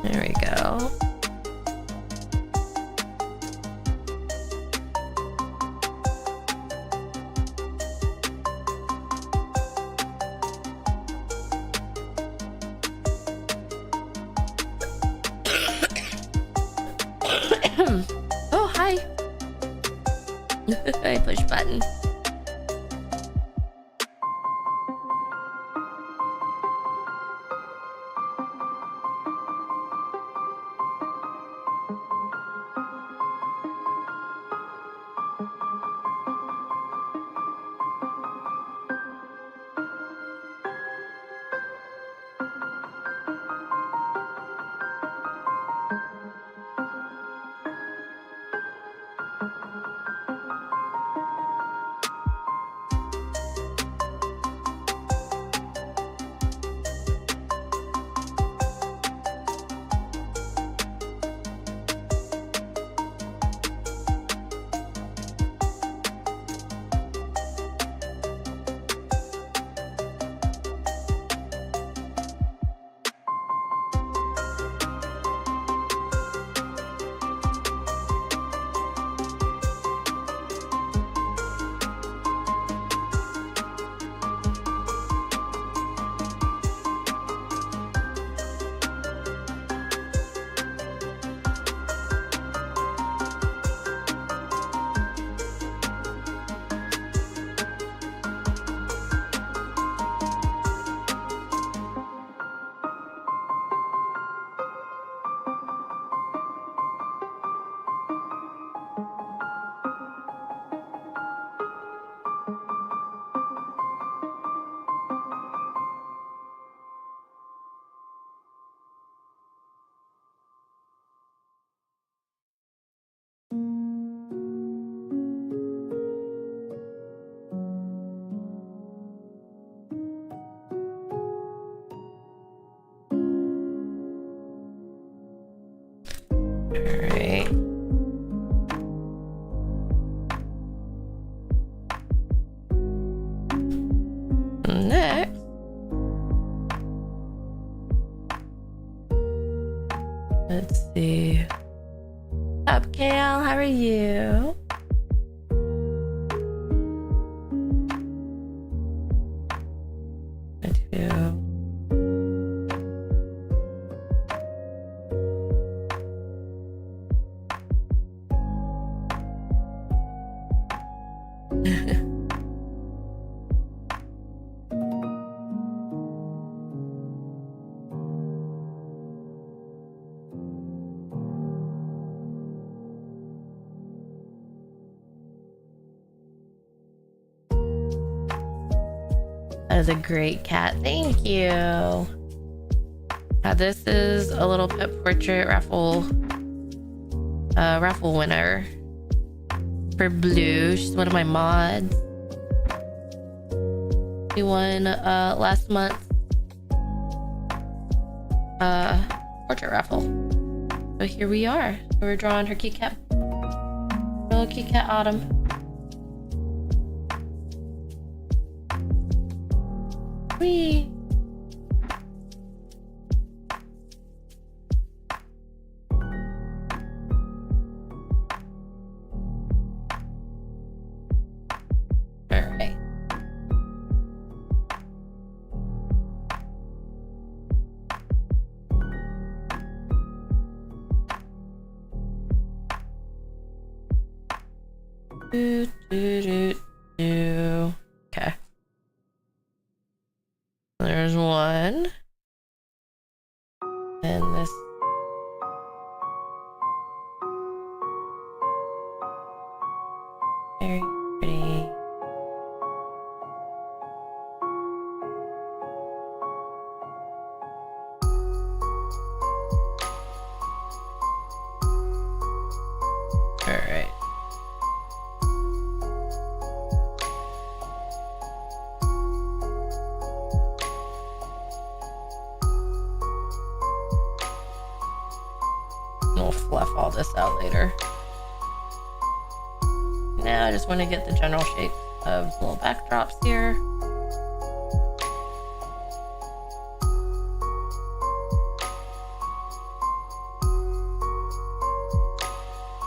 There we go. Oh, hi. I push button. Alright. Next. Let's see. Up, Kale, how are you? I do. That is a great cat. Thank you. This is a little pet portrait raffle winner for Blue. She's one of my mods. We won last month portrait raffle. So here we are. We're drawing her Kit Kat. Little Kit Kat Autumn. Whee! Alright. Okay. There's one. And this. Very pretty. All right. We'll fluff all this out later. Now I just want to get the general shape of the little backdrops here.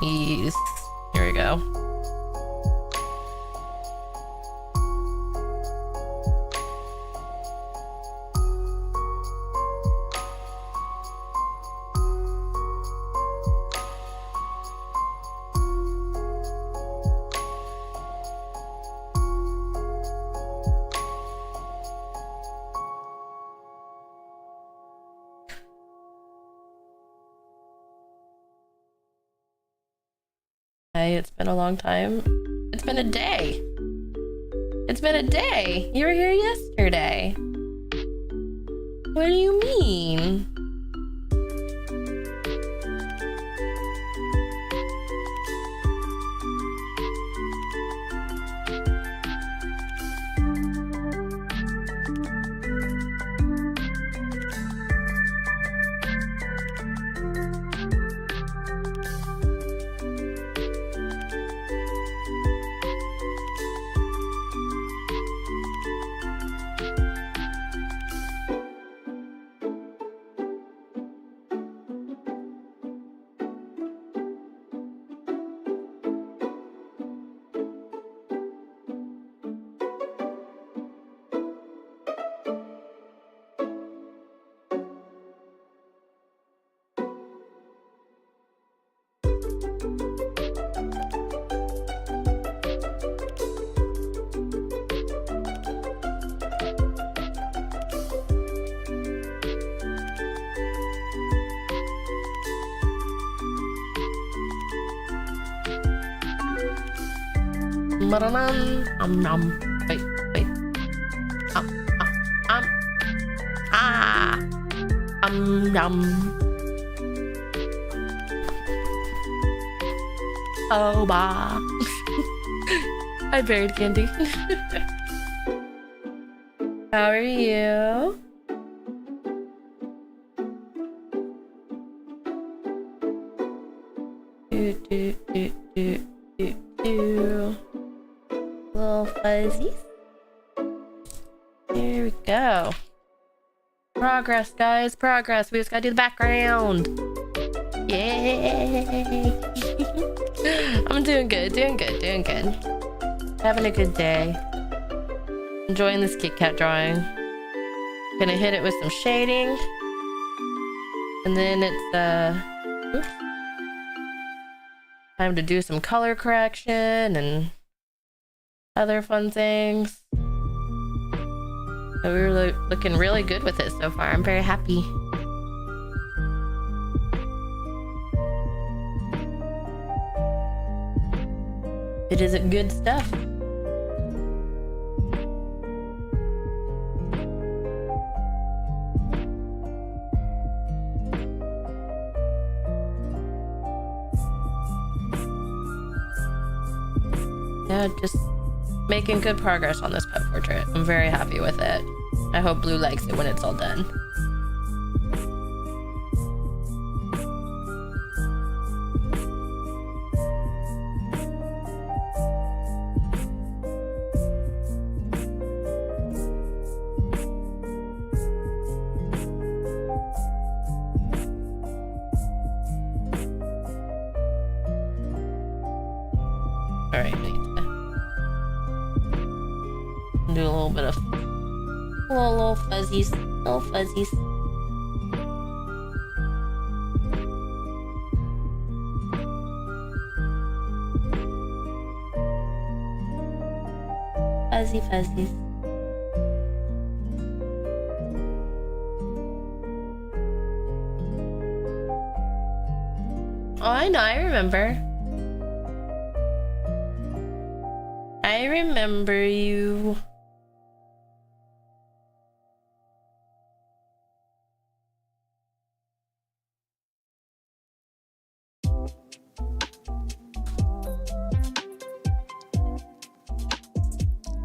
Ease. Here we go. Hey, it's been a long time. It's been a day. It's been a day. You were here yesterday. What do you mean? Wait, wait. Oh, bah. I buried candy. How are you? Little fuzzies. There we go. Progress, guys. Progress. We just gotta do the background. Yay! I'm doing good. Doing good. Having a good day. Enjoying this Kit Kat drawing. Gonna hit it with some shading. And then it's, oops. Time to do some color correction and other fun things. So we're looking really good with it so far. I'm very happy. It is good stuff. Yeah, just Making good progress on this pet portrait. I'm very happy with it. I hope Blue likes it when it's all done. Alright, I need to do a little bit of little fuzzies. Little fuzzies. Fuzzy fuzzies. Oh, I know, I remember. I remember you.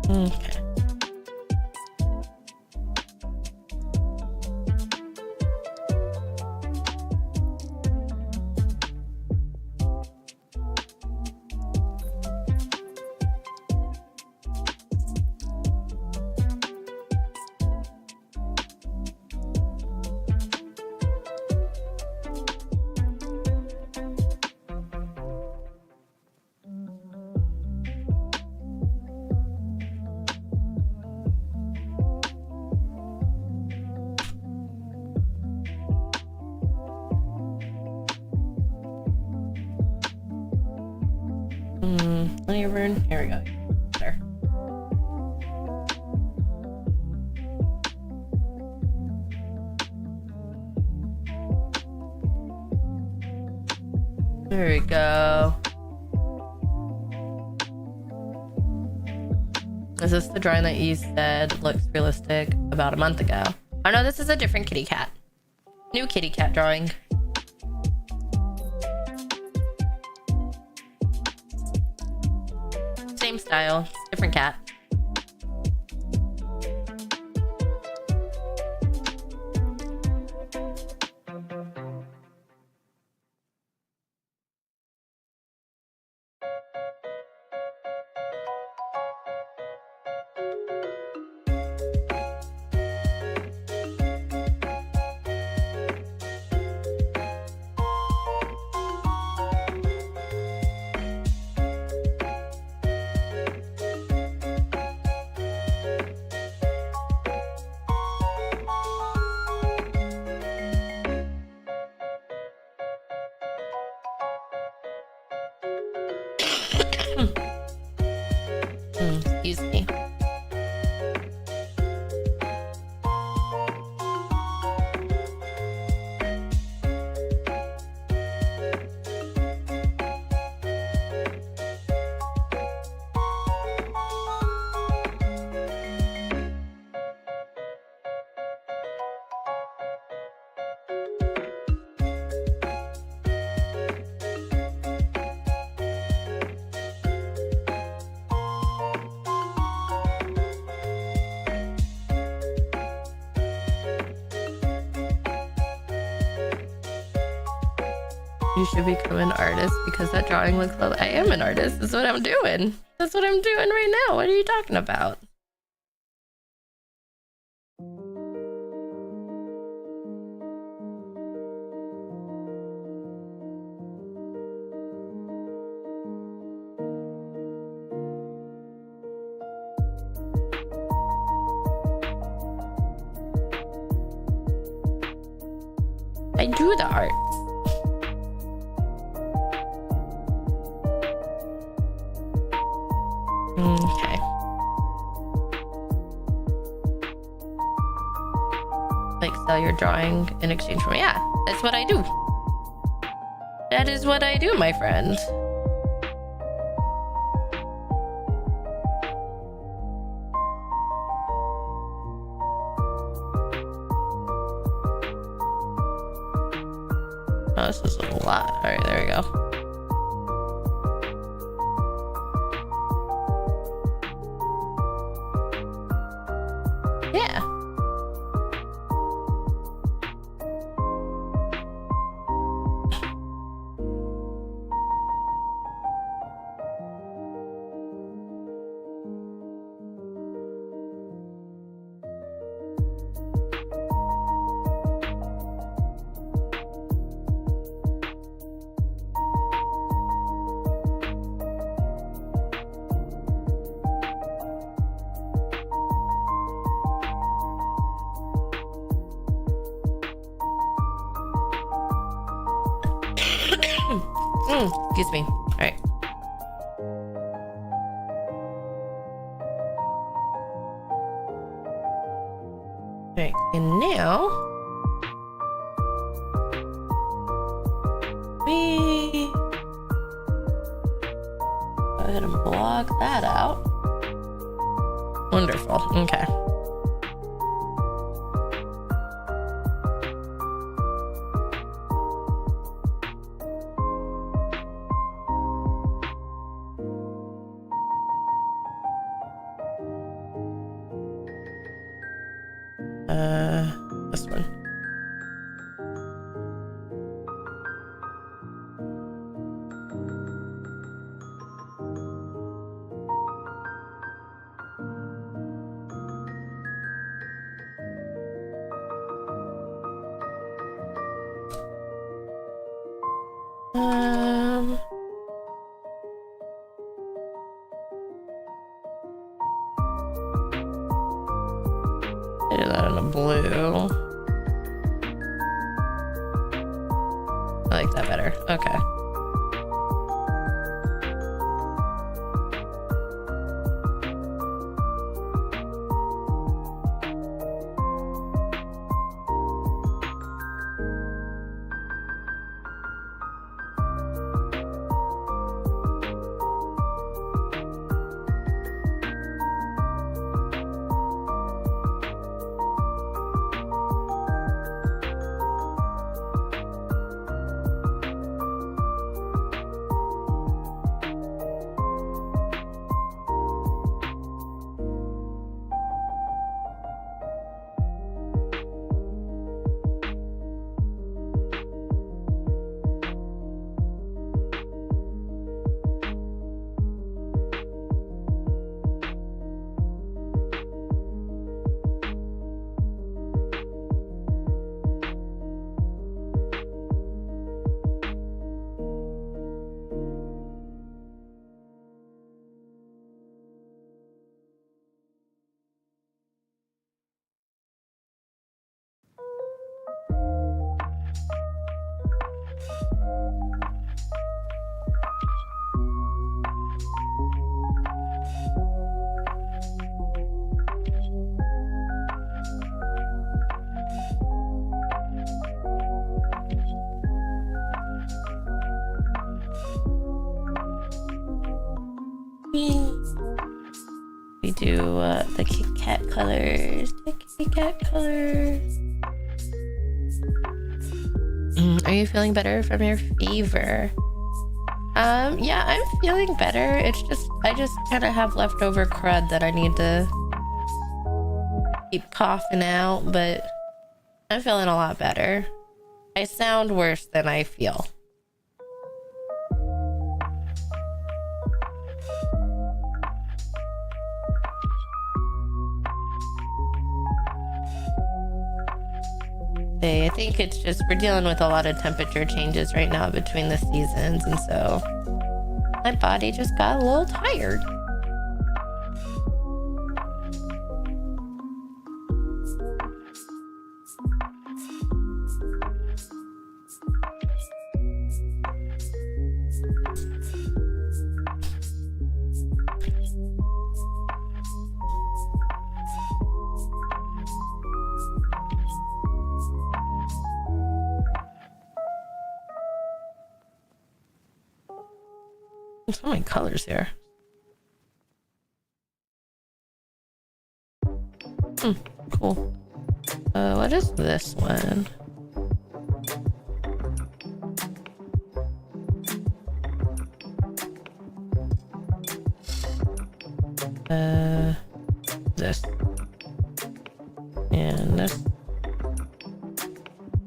Okay. Honey rune. Here we go. There. There we go. Is this the drawing that you said looks realistic about a month ago? Oh no, this is a different kitty cat. New kitty cat drawing. Same style, different cat. Excuse me. You should become an artist because that drawing looks like I am an artist. That's what I'm doing. That's what I'm doing right now. What are you talking about? I do the art. Okay. Like sell your drawing in exchange for yeah, that's what I do. That is what I do, my friend. Oh, this is a lot. All right, there we go. Excuse me. All right. All right, and now we go ahead and block that out. Wonderful. Okay. This one. I did that in a blue. I like that better. Okay. We do the Kit Kat colors. The Kit Kat colors. Are you feeling better from your fever? Yeah, I'm feeling better. It's just, I just kind of have leftover crud that I need to keep coughing out, but I'm feeling a lot better. I sound worse than I feel. I think it's just we're dealing with a lot of temperature changes right now between the seasons, and so my body just got a little tired. There's so many colors here. Cool. What is this one? This. And this.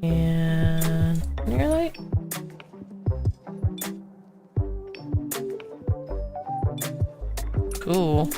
And near light. Cool.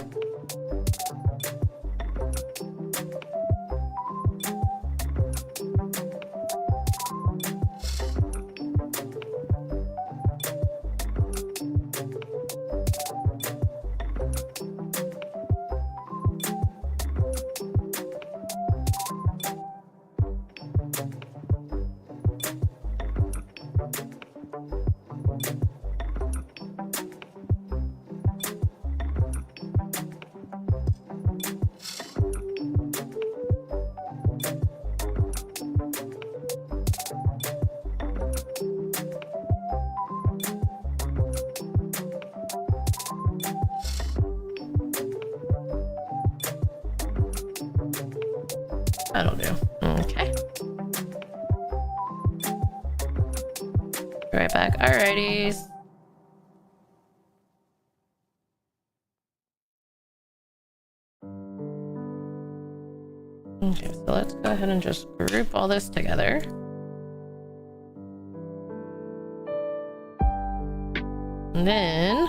That'll do. Okay. Be right back. Alrighties. Okay, so let's go ahead and just group all this together. And then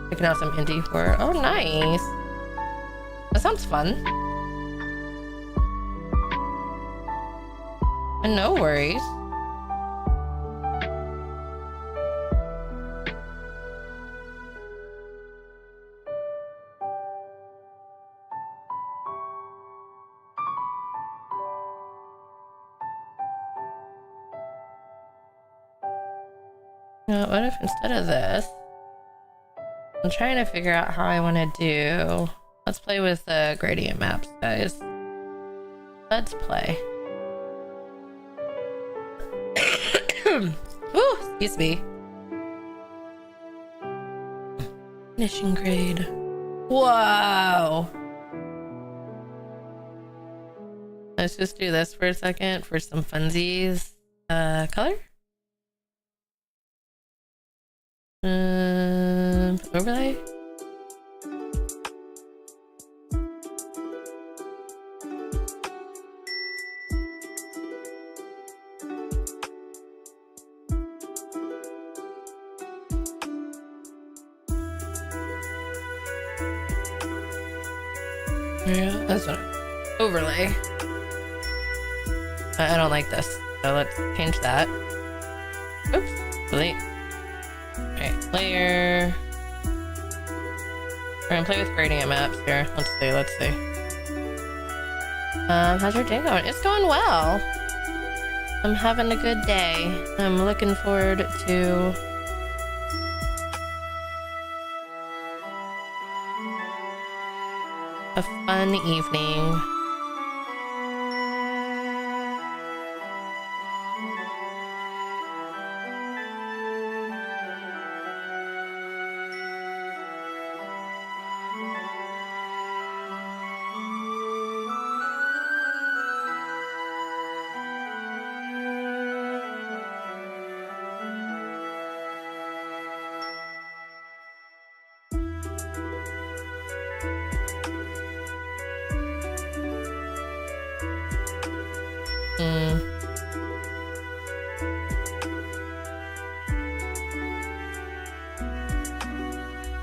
picking out some indie for. Oh, nice. That sounds fun. And no worries. What if instead of this, I'm trying to figure out how I want to do. Let's play with gradient maps, guys. Let's play. Ooh, excuse me. Finishing grade. Whoa. Let's just do this for a second for some funsies. Color? Overlay? Yeah, that's not overlay. I don't like this, so let's change that. Oops, delete. Alright, layer. We're gonna play with gradient maps here. Let's see. How's your day going? It's going well. I'm having a good day. I'm looking forward to a fun evening.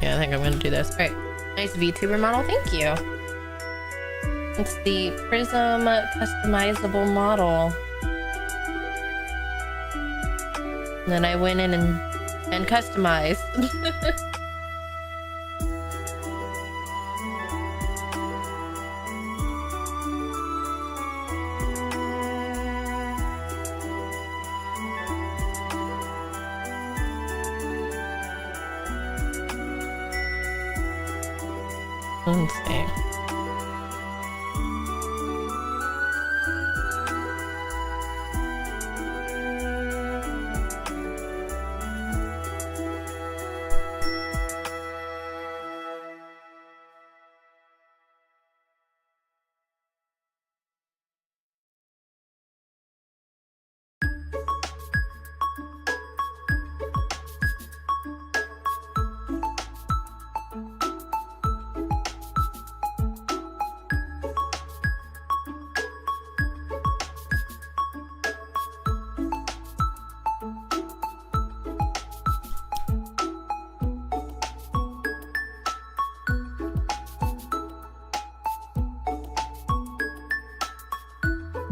Yeah, I think I'm gonna do this. All right, nice VTuber model. Thank you. It's the Prism customizable model. And then I went in and customized. Let's see.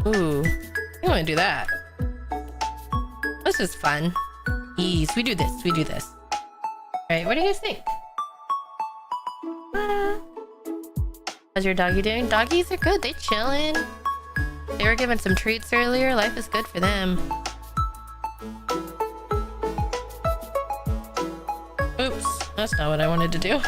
Ooh, I want to do that. This is fun. Ease. We do this. We do this. All right, what do you guys think? How's your doggy doing? Doggies are good. They chilling. They were given some treats earlier. Life is good for them. Oops, that's not what I wanted to do.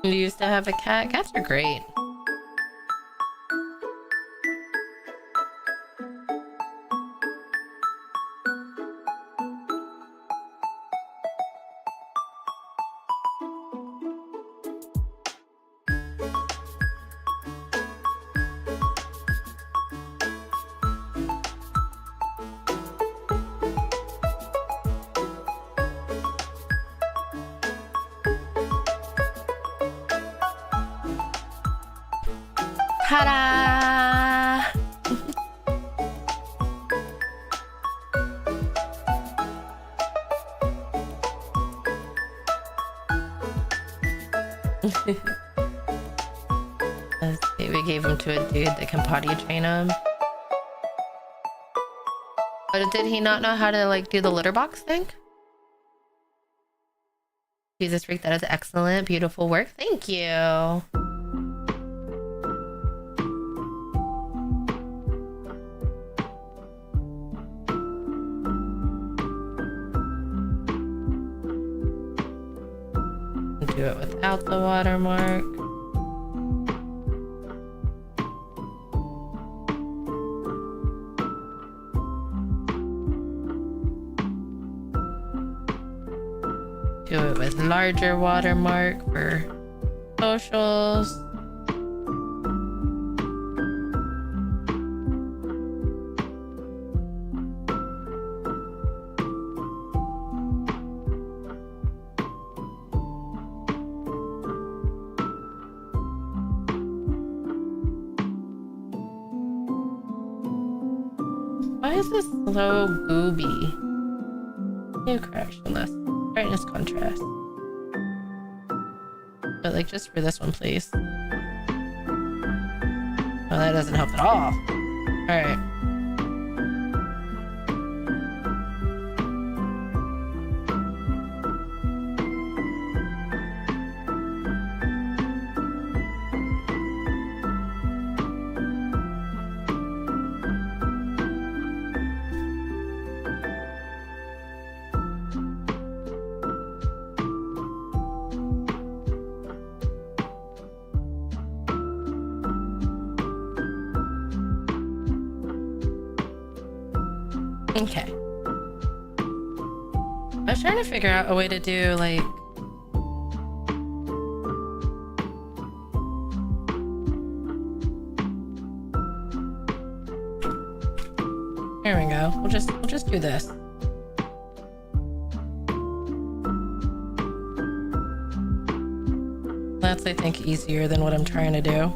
You used to have a cat? Cats are great. Ta-da! Let's see, we gave him to a dude that can potty train him. But did he not know how to like do the litter box thing? Jesus freak, that is excellent, beautiful work. Thank you. Do it without the watermark. Do it with larger watermark for socials. Why is this so gooby? New correction list. Brightness contrast. But like just for this one, please. Oh, that doesn't help at all. Alright. Okay. I was trying to figure out a way to do like here we go. We'll just do this. That's I think easier than what I'm trying to do.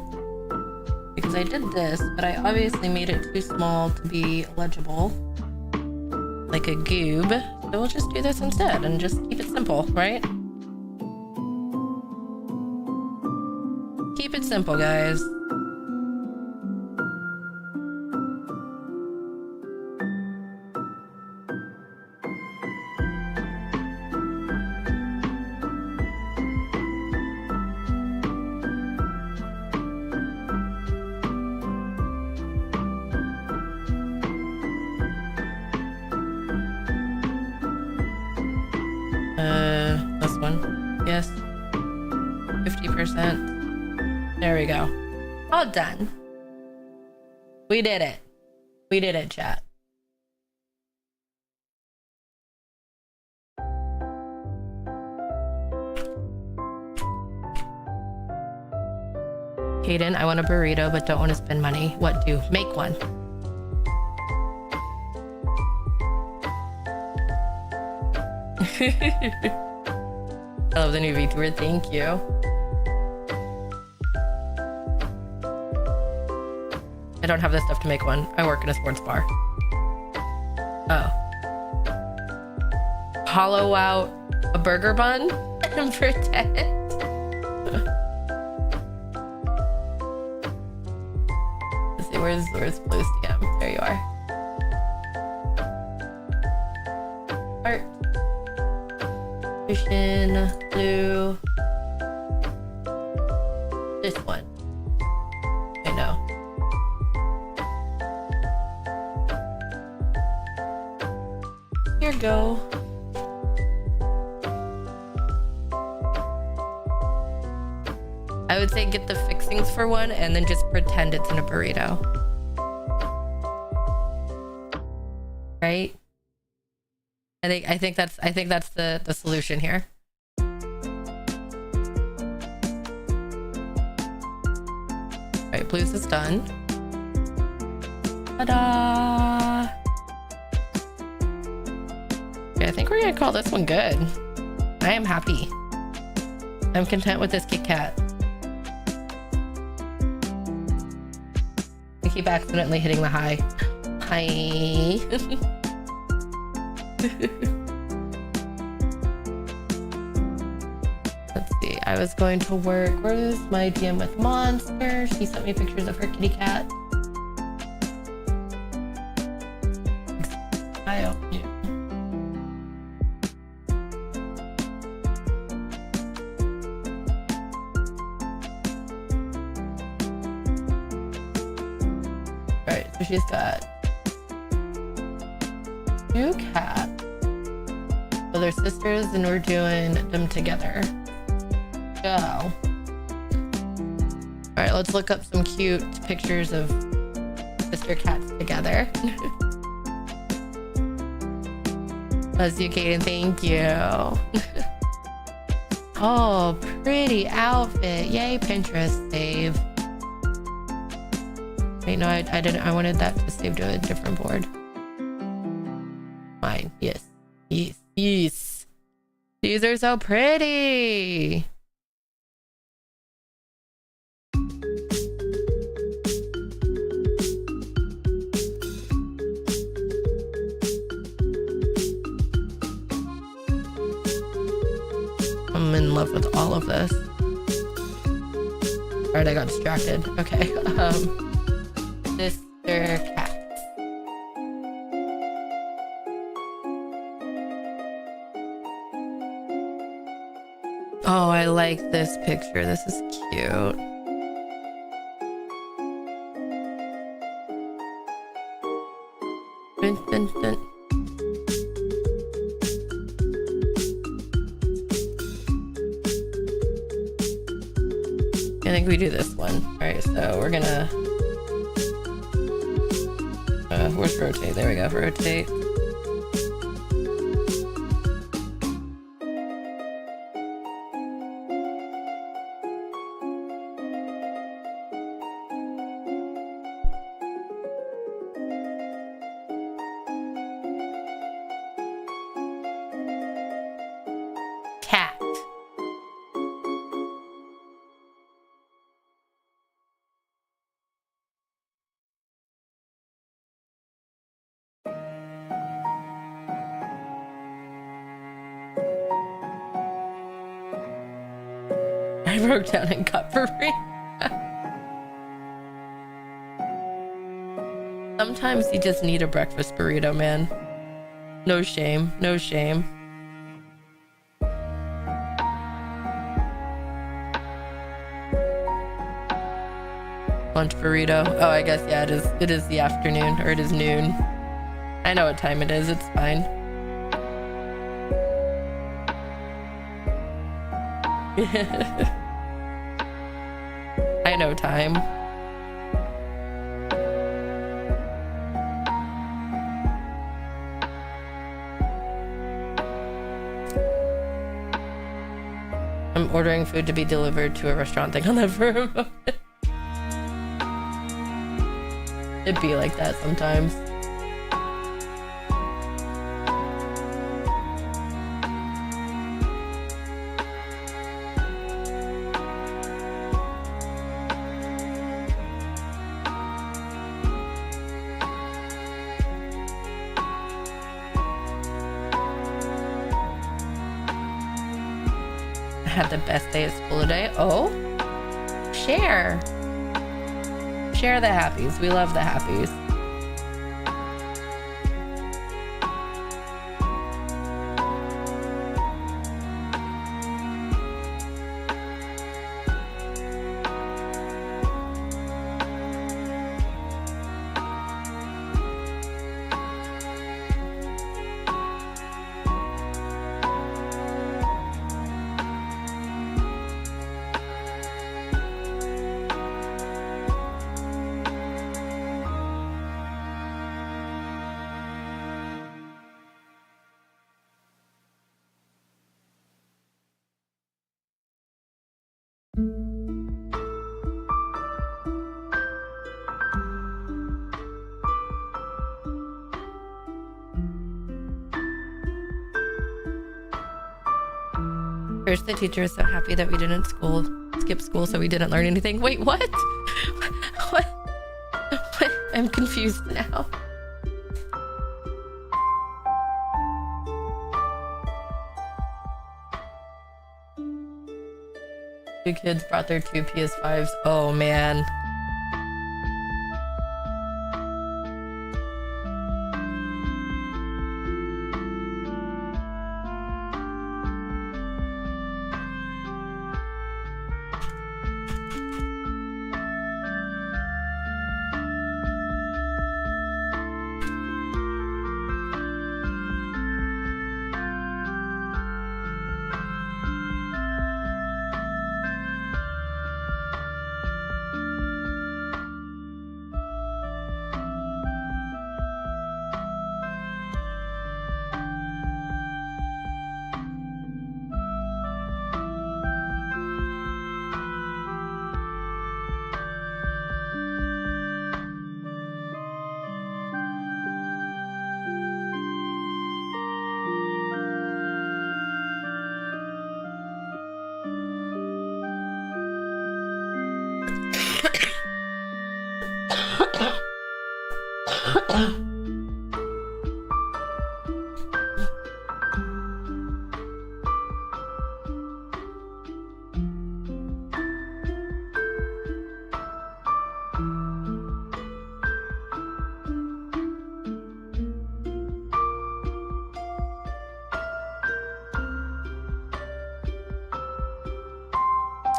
Because I did this, but I obviously made it too small to be legible. Like a goob. So we'll just do this instead and just keep it simple, right? Keep it simple, guys. This one. Yes. 50 There we go. All done. We did it. We did it, chat. Kaden, I want a burrito, but don't want to spend money. What do? Make one. I love the new VTuber. Thank you. I don't have the stuff to make one. I work in a sports bar. Oh. Hollow out a burger bun and pretend. Let's see, where's Blue Stem? There you are. Art. Vision, blue. This one. I know. Here you go. I would say get the fixings for one and then just pretend it's in a burrito. Right? I think that's the solution here. All right, blues is done. Ta-da! Okay, I think we're gonna call this one good. I am happy. I'm content with this Kit Kat. I keep accidentally hitting the high. Hi. Let's see. I was going to work. Where's my DM with Monster? She sent me pictures of her kitty cat. I owe you. Alright, so she's got 2 cats. So they're sisters and we're doing them together. Go. Alright, let's look up some cute pictures of sister cats together. Bless you, Kaden. Thank you. Oh, pretty outfit. Yay, Pinterest save. Wait, no, I didn't. I wanted that to save to a different board. Fine. Yes. Yes. Yes. These are so pretty. I'm in love with all of this. Alright, I got distracted. Okay. Sister cat. Oh, I like this picture. This is cute. Dun, dun, dun. I think we do this one. All right, so we're gonna. Where's rotate? There we go. Rotate. Cat. I broke down and got for free. Sometimes you just need a breakfast burrito, man. No shame. No shame. Lunch burrito. Oh, I guess, yeah, it is the afternoon, or it is noon. I know what time it is. It's fine. I know time. I'm ordering food to be delivered to a restaurant. Think on that for a moment. It'd be like that sometimes. I had the best day at school today. Oh, share the happies. We love the happies. First, the teacher is so happy that we didn't skip school, so we didn't learn anything. Wait, what? What? What? I'm confused now. Two kids brought their two PS5s. Oh, man.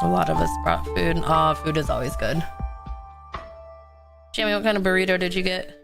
A lot of us brought food. Aw, food is always good. Jamie, what kind of burrito did you get?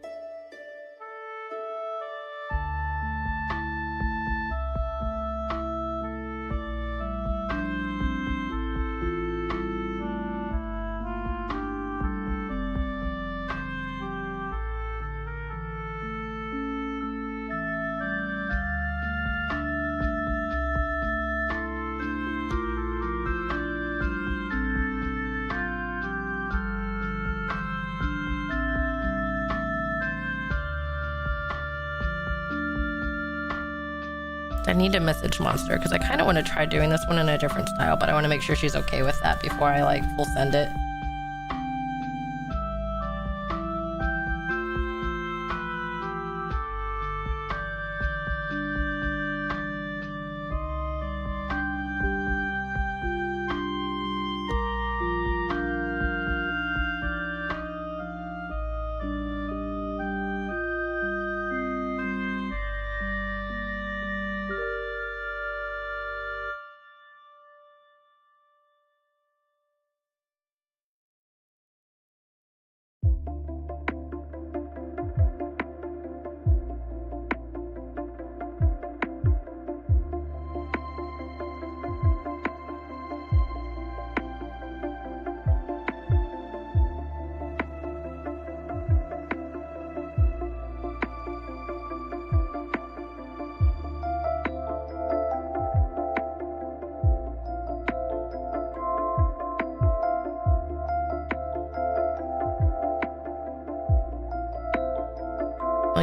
I need to message Monster because I kind of want to try doing this one in a different style, but I want to make sure she's okay with that before I like full send it.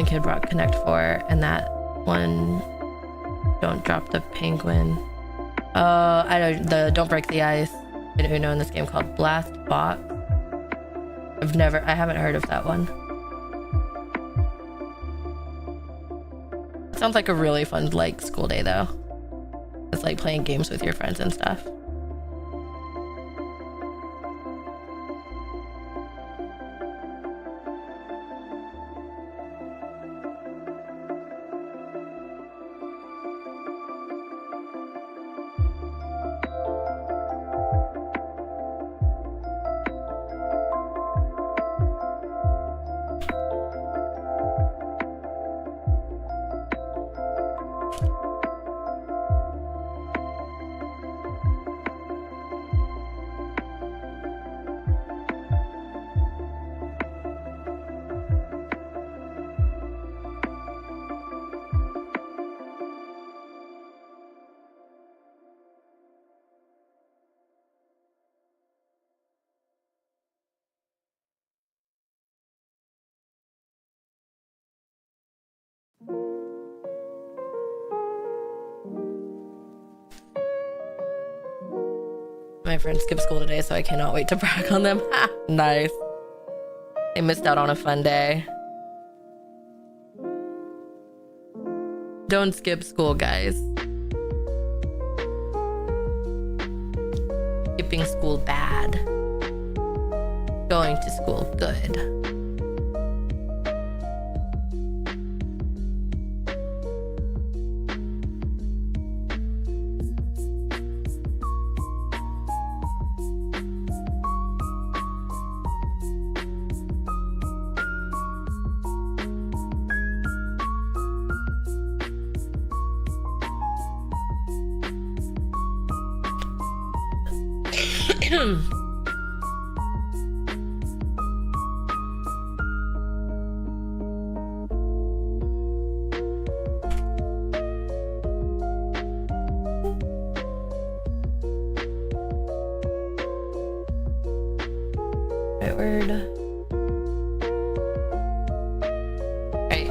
one kid brought Connect 4, and that one don't drop the penguin. Don't break the ice in Uno in this game called Blast Box. I haven't heard of that one. Sounds like a really fun like school day though. It's like playing games with your friends and stuff. My friends skip school today, so I cannot wait to brag on them. Nice. They missed out on a fun day. Don't skip school, guys. Skipping school bad. Going to school good. Word. Right.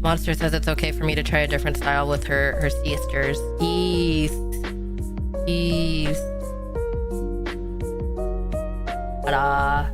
Monster says it's okay for me to try a different style with her sisters. East. Ta-da.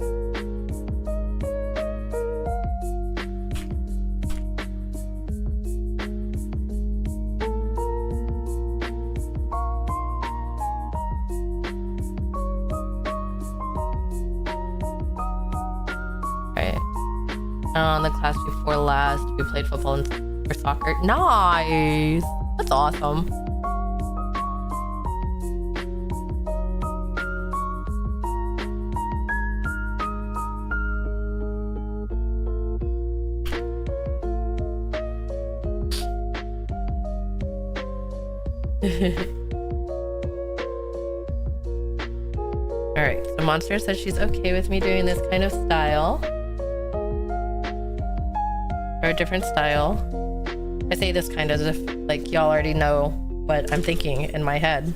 On the class before last, we played football and soccer. Nice. That's awesome. All right. So Monster says she's okay with me doing this kind of style. Or a different style. I say this kind of as if like y'all already know what I'm thinking in my head.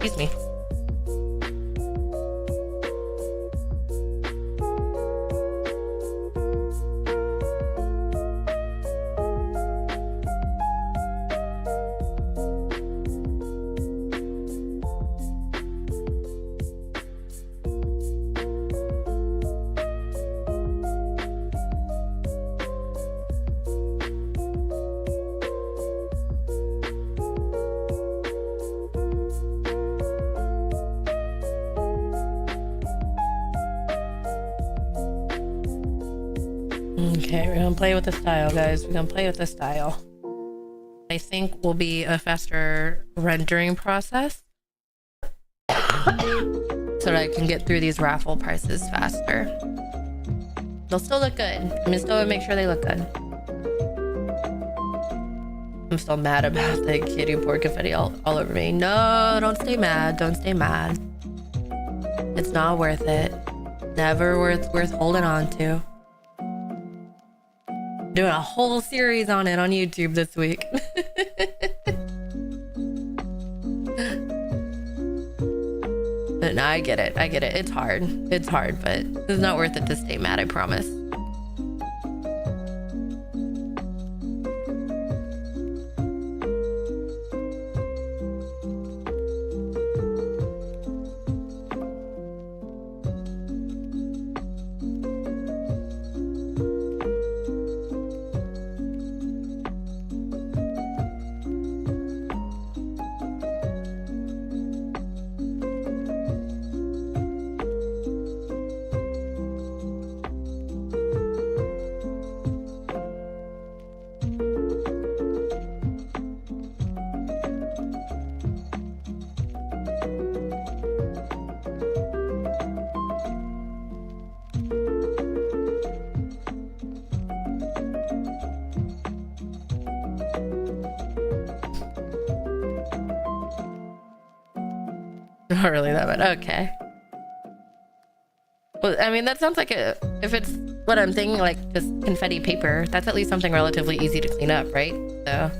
Excuse me. Okay, we're gonna play with the style, guys. We're gonna play with the style. I think will be a faster rendering process so that I can get through these raffle prices faster. They'll still look good. I'm gonna still make sure they look good. I'm still mad about the kid who poured confetti all over me. No, don't stay mad. Don't stay mad. It's not worth it. Never worth holding on to. Doing a whole series on it on YouTube this week. But no, I get it. I get it. It's hard. It's hard, but it's not worth it to stay mad, I promise. Not really that bad. Okay. Well, I mean, that sounds like if it's what I'm thinking, like just confetti paper, that's at least something relatively easy to clean up, right? So.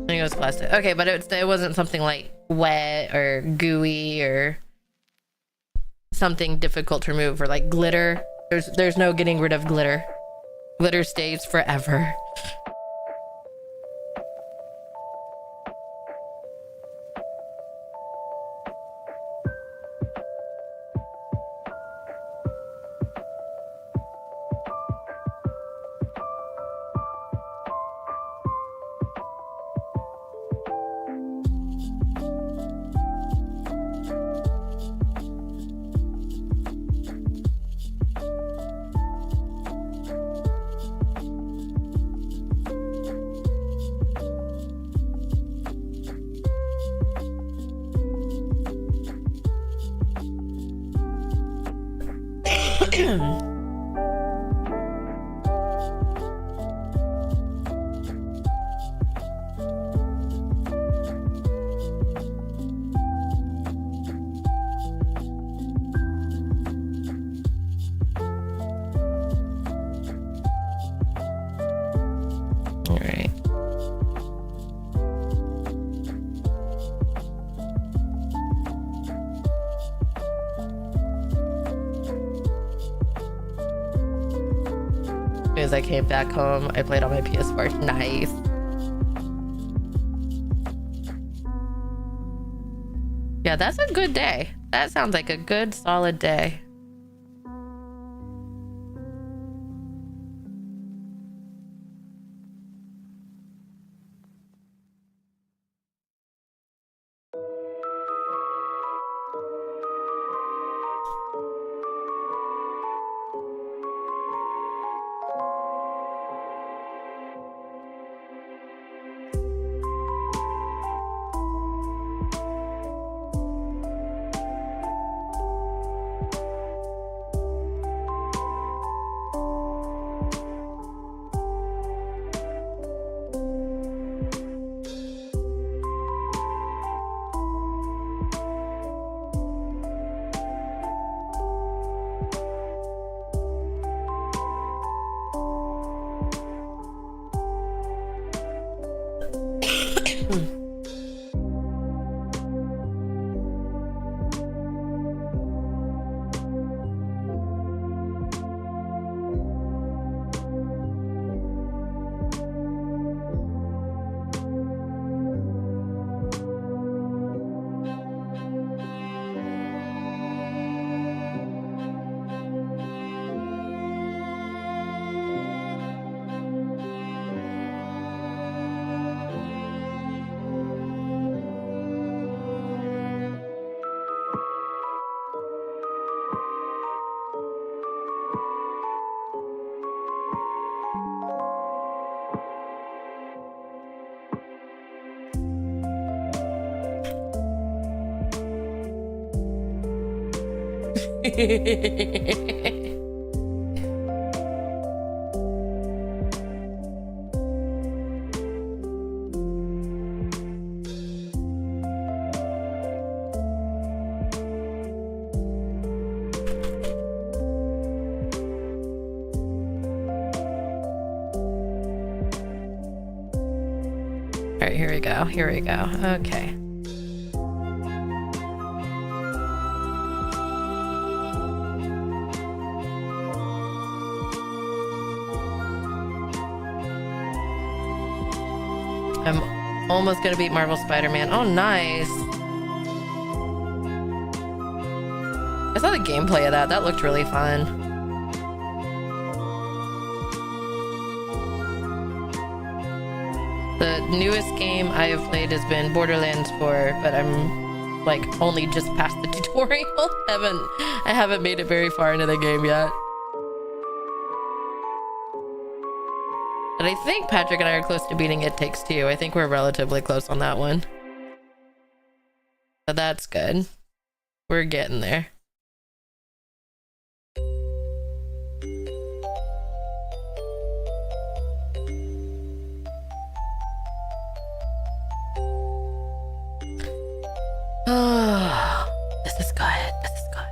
I think it was plastic. Okay, but it wasn't something like wet or gooey or something difficult to remove, or like glitter. There's no getting rid of glitter. Glitter stays forever. All right. As soon as I came back home, I played on my PS4. Nice. Yeah, that's a good day. That sounds like a good, solid day. All right, here we go. Here we go. Okay. I'm almost gonna beat Marvel Spider-Man. Oh, nice. I saw the gameplay of that. That looked really fun. The newest game I have played has been Borderlands 4, but I'm like only just past the tutorial. I haven't made it very far into the game yet. But I think Patrick and I are close to beating It Takes Two. I think we're relatively close on that one. So that's good. We're getting there. Oh, this is good. This is good.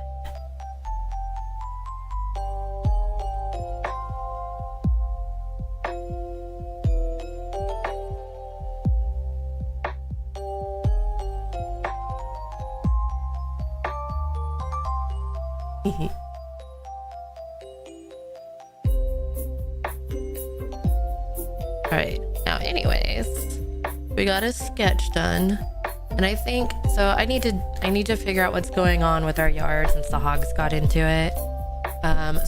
All right. Now, anyways, we got a sketch done. And I think so I need to figure out what's going on with our yard since the hogs got into it.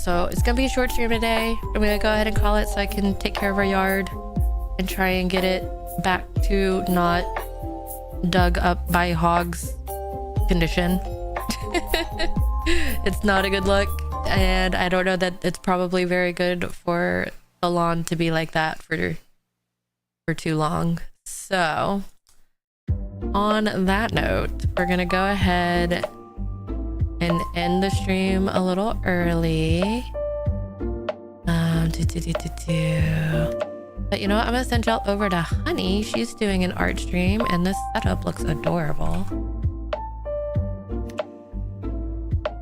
So it's gonna be a short stream today. I'm gonna go ahead and call it so I can take care of our yard and try and get it back to not dug up by hogs condition. It's not a good look, and I don't know that it's probably very good for the lawn to be like that for too long. So on that note, we're gonna go ahead and end the stream a little early. But you know what? I'm gonna send y'all over to Honey. She's doing an art stream, and this setup looks adorable.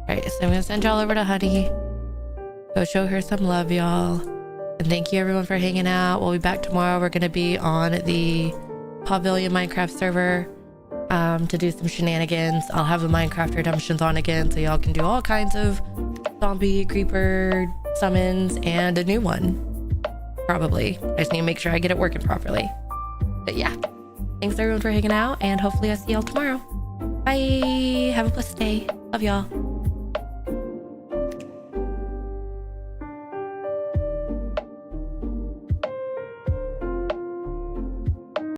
Alright, so I'm gonna send y'all over to Honey. Go show her some love, y'all. And thank you everyone for hanging out. We'll be back tomorrow. We're gonna be on the Pavilion Minecraft server to do some shenanigans. I'll have the Minecraft redemptions on again, so y'all can do all kinds of zombie creeper summons and a new one. Probably. I just need to make sure I get it working properly. But yeah, thanks everyone for hanging out, and hopefully I'll see y'all tomorrow. Bye. Have a blessed day. Love y'all.